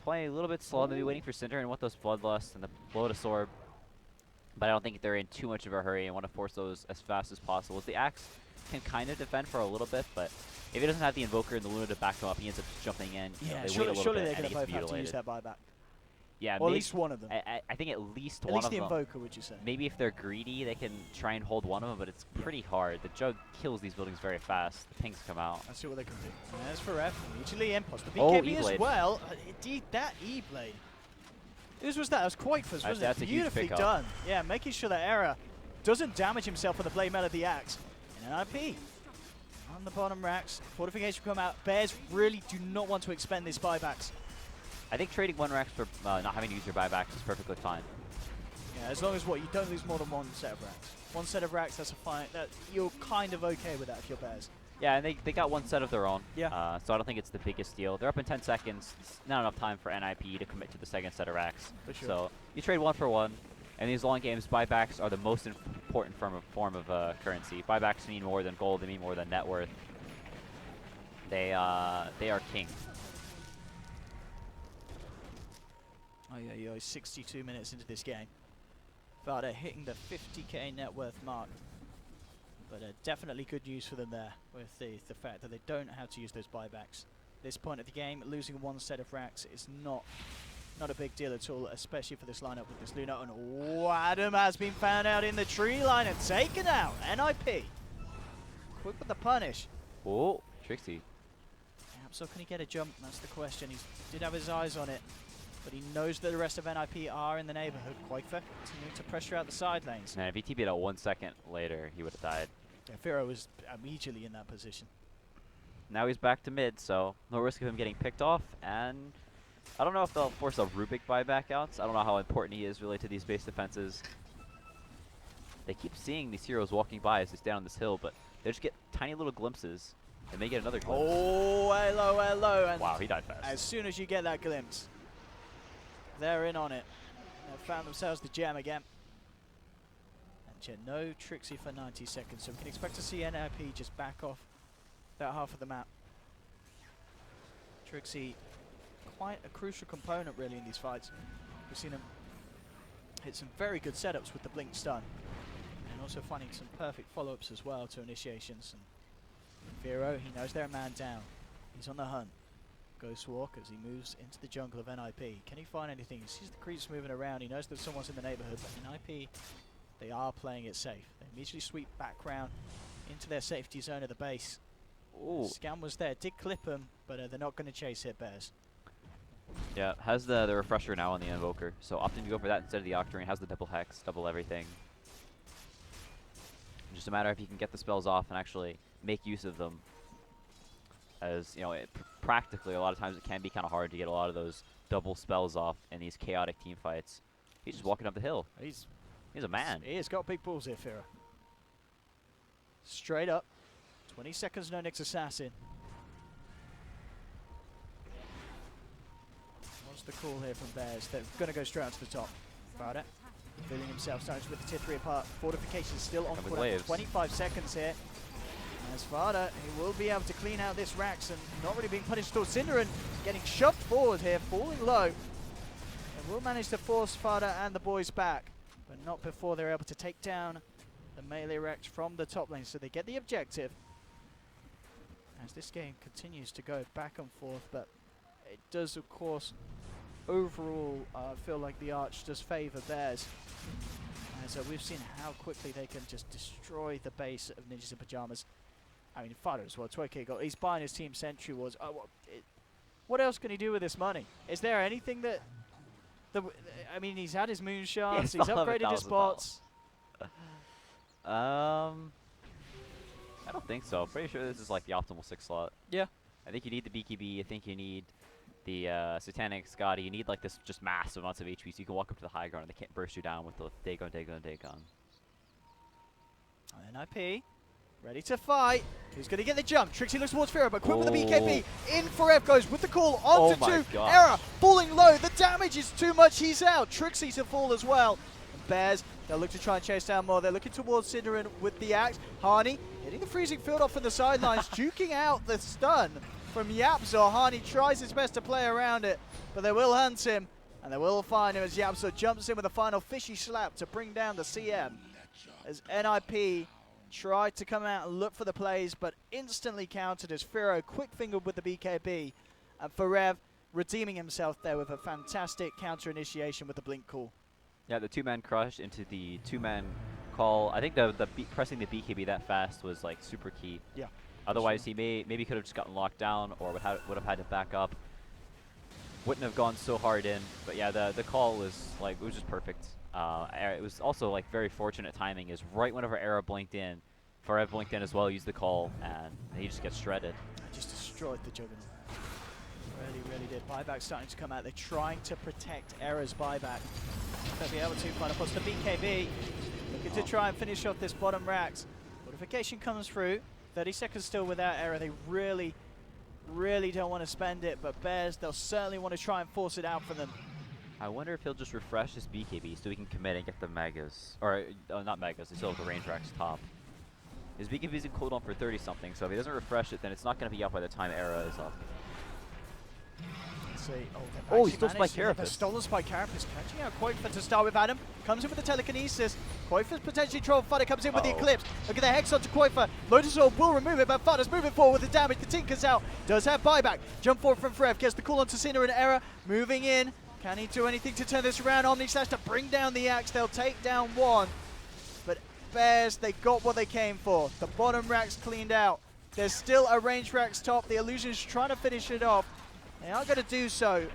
[SPEAKER 2] playing a little bit slow, maybe waiting for Cinder and want those Bloodlust and the Lotus Orb. But I don't think they're in too much of a hurry and want to force those as fast as possible. The Axe can kind of defend for a little bit, but if he doesn't have the Invoker and the Luna to back him up, he ends up just jumping in.
[SPEAKER 1] Yeah,
[SPEAKER 2] they
[SPEAKER 1] surely,
[SPEAKER 2] wait a little
[SPEAKER 1] surely
[SPEAKER 2] bit
[SPEAKER 1] they're going
[SPEAKER 2] and
[SPEAKER 1] to
[SPEAKER 2] he
[SPEAKER 1] both
[SPEAKER 2] gets
[SPEAKER 1] have to use
[SPEAKER 2] mutilated.
[SPEAKER 1] that buyback.
[SPEAKER 2] Yeah,
[SPEAKER 1] or at least one of them.
[SPEAKER 2] I think at least
[SPEAKER 1] at
[SPEAKER 2] one
[SPEAKER 1] least
[SPEAKER 2] of
[SPEAKER 1] the
[SPEAKER 2] them.
[SPEAKER 1] Invoker, would you say?
[SPEAKER 2] Maybe if they're greedy, they can try and hold one of them, but it's pretty hard. The Jug kills these buildings very fast. The pings come out.
[SPEAKER 1] Let's see what they can do. And as for Ref, immediately Impost. The
[SPEAKER 2] Oh,
[SPEAKER 1] BKB as
[SPEAKER 2] E-Blade.
[SPEAKER 1] well. Indeed, that E-Blade. Whose was that? It was Quake's, wasn't
[SPEAKER 2] That's
[SPEAKER 1] it?
[SPEAKER 2] a huge
[SPEAKER 1] Beautifully
[SPEAKER 2] pickup.
[SPEAKER 1] done. Yeah, making sure that Era doesn't damage himself with the blade mail of the axe. And NIP on the bottom racks. Fortification come out. Bears really do not want to expend these buybacks.
[SPEAKER 2] I think trading 1 racks for not having to use your buybacks is perfectly fine.
[SPEAKER 1] Yeah, as long as you don't lose more than 1 set of racks. 1 set of racks, that's a fine. You're kind of okay with that if you're Bears.
[SPEAKER 2] Yeah, and they got 1 set of their own.
[SPEAKER 1] Yeah.
[SPEAKER 2] So I don't think it's the biggest deal. They're up in 10 seconds. It's not enough time for NIP to commit to the 2nd set of racks.
[SPEAKER 1] For sure.
[SPEAKER 2] So you trade 1 for 1. And these long games, buybacks are the most important form of currency. Buybacks mean more than gold. They mean more than net worth. They are king.
[SPEAKER 1] Oh yeah, 62 minutes into this game. Vada hitting the 50k net worth mark. But definitely good news for them there with the fact that they don't have to use those buybacks. This point of the game, losing 1 set of racks is not a big deal at all, especially for this lineup with this Luna. And oh, Adam has been found out in the tree line and taken out. NIP. Quick with the punish.
[SPEAKER 2] Oh, Trixie.
[SPEAKER 1] So can he get a jump? That's the question. He did have his eyes on it, but he knows that the rest of NIP are in the neighborhood. Qualifier continuing to pressure out the side lanes.
[SPEAKER 2] Man, if he TP'd out 1 second later, he would have died.
[SPEAKER 1] Yeah, Firo was immediately in that position.
[SPEAKER 2] Now he's back to mid, so no risk of him getting picked off. And I don't know if they'll force a Rubik buyback outs. I don't know how important he is really to these base defenses. They keep seeing these heroes walking by as they stand on this hill, but they just get tiny little glimpses. They may get another glimpse.
[SPEAKER 1] Oh, hello. And
[SPEAKER 2] wow, he died fast.
[SPEAKER 1] as soon as you get that glimpse, they're in on it. They've found themselves the gem again. And yeah, no Trixie for 90 seconds, so we can expect to see NIP just back off that half of the map. Trixie, quite a crucial component really in these fights. We've seen him hit some very good setups with the blink stun, and also finding some perfect follow-ups as well to initiations. And Vero, he knows they're a man down. He's on the hunt. Ghost Walk as he moves into the jungle of NIP. Can he find anything? He sees the creeps moving around. He knows that someone's in the neighborhood, but NIP, they are playing it safe. They immediately sweep back round into their safety zone of the base.
[SPEAKER 2] Ooh.
[SPEAKER 1] Scan was there, did clip him, but they're not going to chase it, Bears.
[SPEAKER 2] Yeah, has the refresher now on the Invoker, so opting to go for that instead of the Octarine. Has the double hex, double everything. Just a matter if you can get the spells off and actually make use of them. As you know, practically a lot of times it can be kind of hard to get a lot of those double spells off in these chaotic team fights. He's just walking up the hill. He's a man.
[SPEAKER 1] He has got big balls here, Fira. Straight up. 20 seconds, no Nyx Assassin. What's the call here from Bears? They're going to go straight out to the top. About it. Feeling himself starting with the tier 3 apart. Fortification still on for 25 seconds here. As Vada, he will be able to clean out this Rax and not really being punished at all. Synderen getting shoved forward here, falling low. And will manage to force Vada and the boys back, but not before they're able to take down the melee Rax from the top lane. So they get the objective. As this game continues to go back and forth, but it does, of course, overall feel like the Arch does favour Bears. As we've seen how quickly they can just destroy the base of Ninjas in Pyjamas. I mean, Fada as well. 12k gold. He's buying his team Sentry Wards. What else can he do with this money? Is there anything that... I mean, he's had his moonshots. He's upgraded his bots.
[SPEAKER 2] I don't think so. Pretty sure this is like the optimal 6 slot.
[SPEAKER 1] Yeah.
[SPEAKER 2] I think you need the BKB. I think you need the Satanic Scotty. You need like this just massive amounts of HP so you can walk up to the high ground and they can't burst you down with the Dagon.
[SPEAKER 1] NIP ready to fight. Who's going to get the jump? Trixie looks towards Fira, but quick with the BKB. In for F goes with the call onto 2. Era falling low. The damage is too much. He's out. Trixie to fall as well. And Bears, they'll look to try and chase down more. They're looking towards Synderen with the axe. Hani hitting the freezing field off from the sidelines, duking out the stun from Yapzor. Hani tries his best to play around it, but they will hunt him, and they will find him as Yapzor jumps in with a final fishy slap to bring down the CM. As NIP tried to come out and look for the plays, but instantly countered as Firo quick-fingered with the BKB. And Forev redeeming himself there with a fantastic counter initiation with the blink call.
[SPEAKER 2] Yeah, the 2-man crush into the 2-man call. I think pressing the BKB that fast was like super key.
[SPEAKER 1] Yeah.
[SPEAKER 2] Otherwise, he maybe could have just gotten locked down or would have had to back up. Wouldn't have gone so hard in. But yeah, the call was like, it was just perfect. It was also like very fortunate timing. Is right whenever Era blinked in, Forev blinked in as well, used the call, and he just gets shredded.
[SPEAKER 1] Just destroyed the Juggernaut. Really did. Buyback starting to come out. They're trying to protect Era's buyback. They'll be able to find a post. The BKB looking to try and finish off this bottom Rax. Fortification comes through. 30 seconds still without Era. They really don't want to spend it, but Bears, they'll certainly want to try and force it out for them.
[SPEAKER 2] I wonder if he'll just refresh his BKB so he can commit and get the Megas. Or, not Megas, they still have the range Rax top. His BKB is in cooldown for 30-something, so if he doesn't refresh it, then it's not going to be up by the time Era is up.
[SPEAKER 1] See,
[SPEAKER 2] he stole Spike Carapace.
[SPEAKER 1] Stolen Spike Carapace, catching out Qualifier to start with. Adam comes in with the telekinesis. Qualifier's potentially trolled. Fada comes in with the Eclipse. Look at the Hex onto Qualifier. Lotus Orb will remove it, but Fada's moving forward with the damage. The Tinker's out. Does have buyback. Jump forward from Frev. Gets the call onto Cinder and Era. Moving in. Can he do anything to turn this around? Omni Slash to bring down the axe. They'll take down one. But Bears, they got what they came for. The bottom Rax cleaned out. There's still a range Rax top. The Illusion's trying to finish it off. They aren't going to do so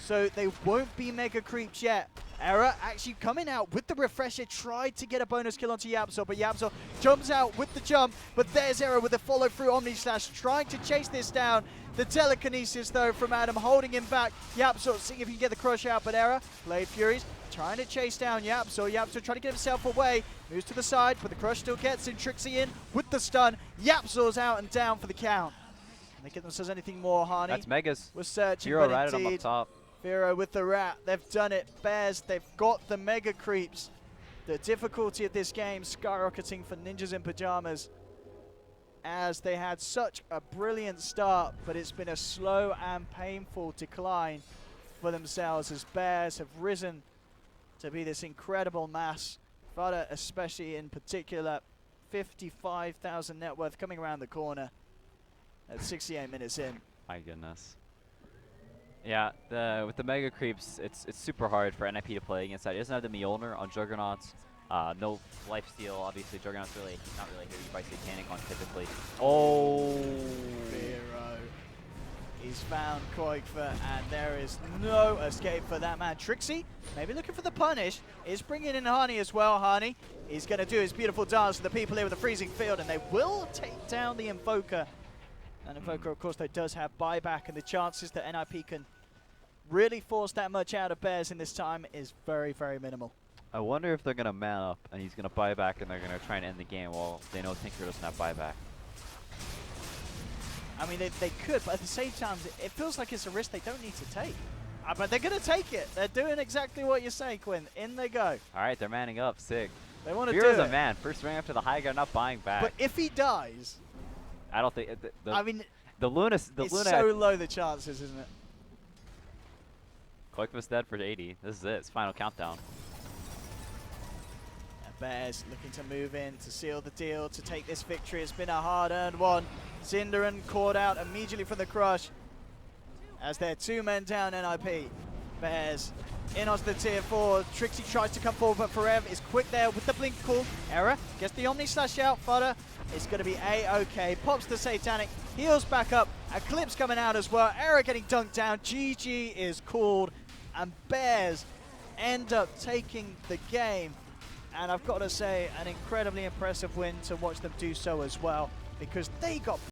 [SPEAKER 1] they won't be mega creeps yet. Era actually coming out with the refresher, tried to get a bonus kill onto Yapzor, but Yapzor jumps out with the jump, but there's Era with the follow through Omni Slash, trying to chase this down. The telekinesis though from Adam holding him back. Yapzor seeing if he can get the crush out, but Era, Blade Furies, trying to chase down Yapzor. Yapzor trying to get himself away, moves to the side, but the crush still gets in. Trixie in with the stun. Yapzor's out and down for the count. Can they get themselves anything more, Hani?
[SPEAKER 2] That's Megas.
[SPEAKER 1] We're searching,
[SPEAKER 2] Zero
[SPEAKER 1] but
[SPEAKER 2] right
[SPEAKER 1] indeed,
[SPEAKER 2] up top.
[SPEAKER 1] Vero with the rat. They've done it. Bears, they've got the mega creeps. The difficulty of this game skyrocketing for Ninjas in Pyjamas, as they had such a brilliant start, but it's been a slow and painful decline for themselves as Bears have risen to be this incredible mass. Fada especially in particular, 55,000 net worth coming around the corner at 68 minutes in.
[SPEAKER 2] My goodness. Yeah, with the mega creeps, it's super hard for NIP to play against that. He doesn't have the Mjolnir on Juggernauts. No lifesteal, obviously. Juggernaut's really not really here. You buy Satanic on typically. Oh!
[SPEAKER 1] Vero. He's found Qualifier, and there is no escape for that man. Trixie, maybe looking for the punish, is bringing in Hani as well. Hani, he's going to do his beautiful dance to the people here with the freezing field, and they will take down the Invoker. And Invoker, of course, though, does have buyback, and the chances that NIP can really force that much out of Bears in this time is very, very minimal.
[SPEAKER 2] I wonder if they're going to man up, and he's going to buy back, and they're going to try and end the game while they know Tinker doesn't have buyback.
[SPEAKER 1] I mean, they could, but at the same time, it feels like it's a risk they don't need to take. But they're going to take it. They're doing exactly what you say, Quinn. In they go.
[SPEAKER 2] All right, they're manning up. Sick.
[SPEAKER 1] They want to do it.
[SPEAKER 2] Vero's a man. First ring after the high guard, not buying back.
[SPEAKER 1] But if he dies...
[SPEAKER 2] I don't think...
[SPEAKER 1] I mean...
[SPEAKER 2] The Luna...
[SPEAKER 1] It's so low, the chances, isn't it?
[SPEAKER 2] Qualifier dead for 80. This is it. It's final countdown.
[SPEAKER 1] Bears looking to move in to seal the deal, to take this victory. It's been a hard-earned one. Zinderan caught out immediately from the crush as they're 2 men down NIP. Bears in onto the tier 4. Trixie tries to come forward, but Forever is quick there with the blink call. Error gets the Omni Slash out. Fodder is going to be A-OK. Pops the Satanic, heals back up. Eclipse coming out as well. Error getting dunked down. GG is called, and Bears end up taking the game. And I've got to say, an incredibly impressive win to watch them do so as well, because they got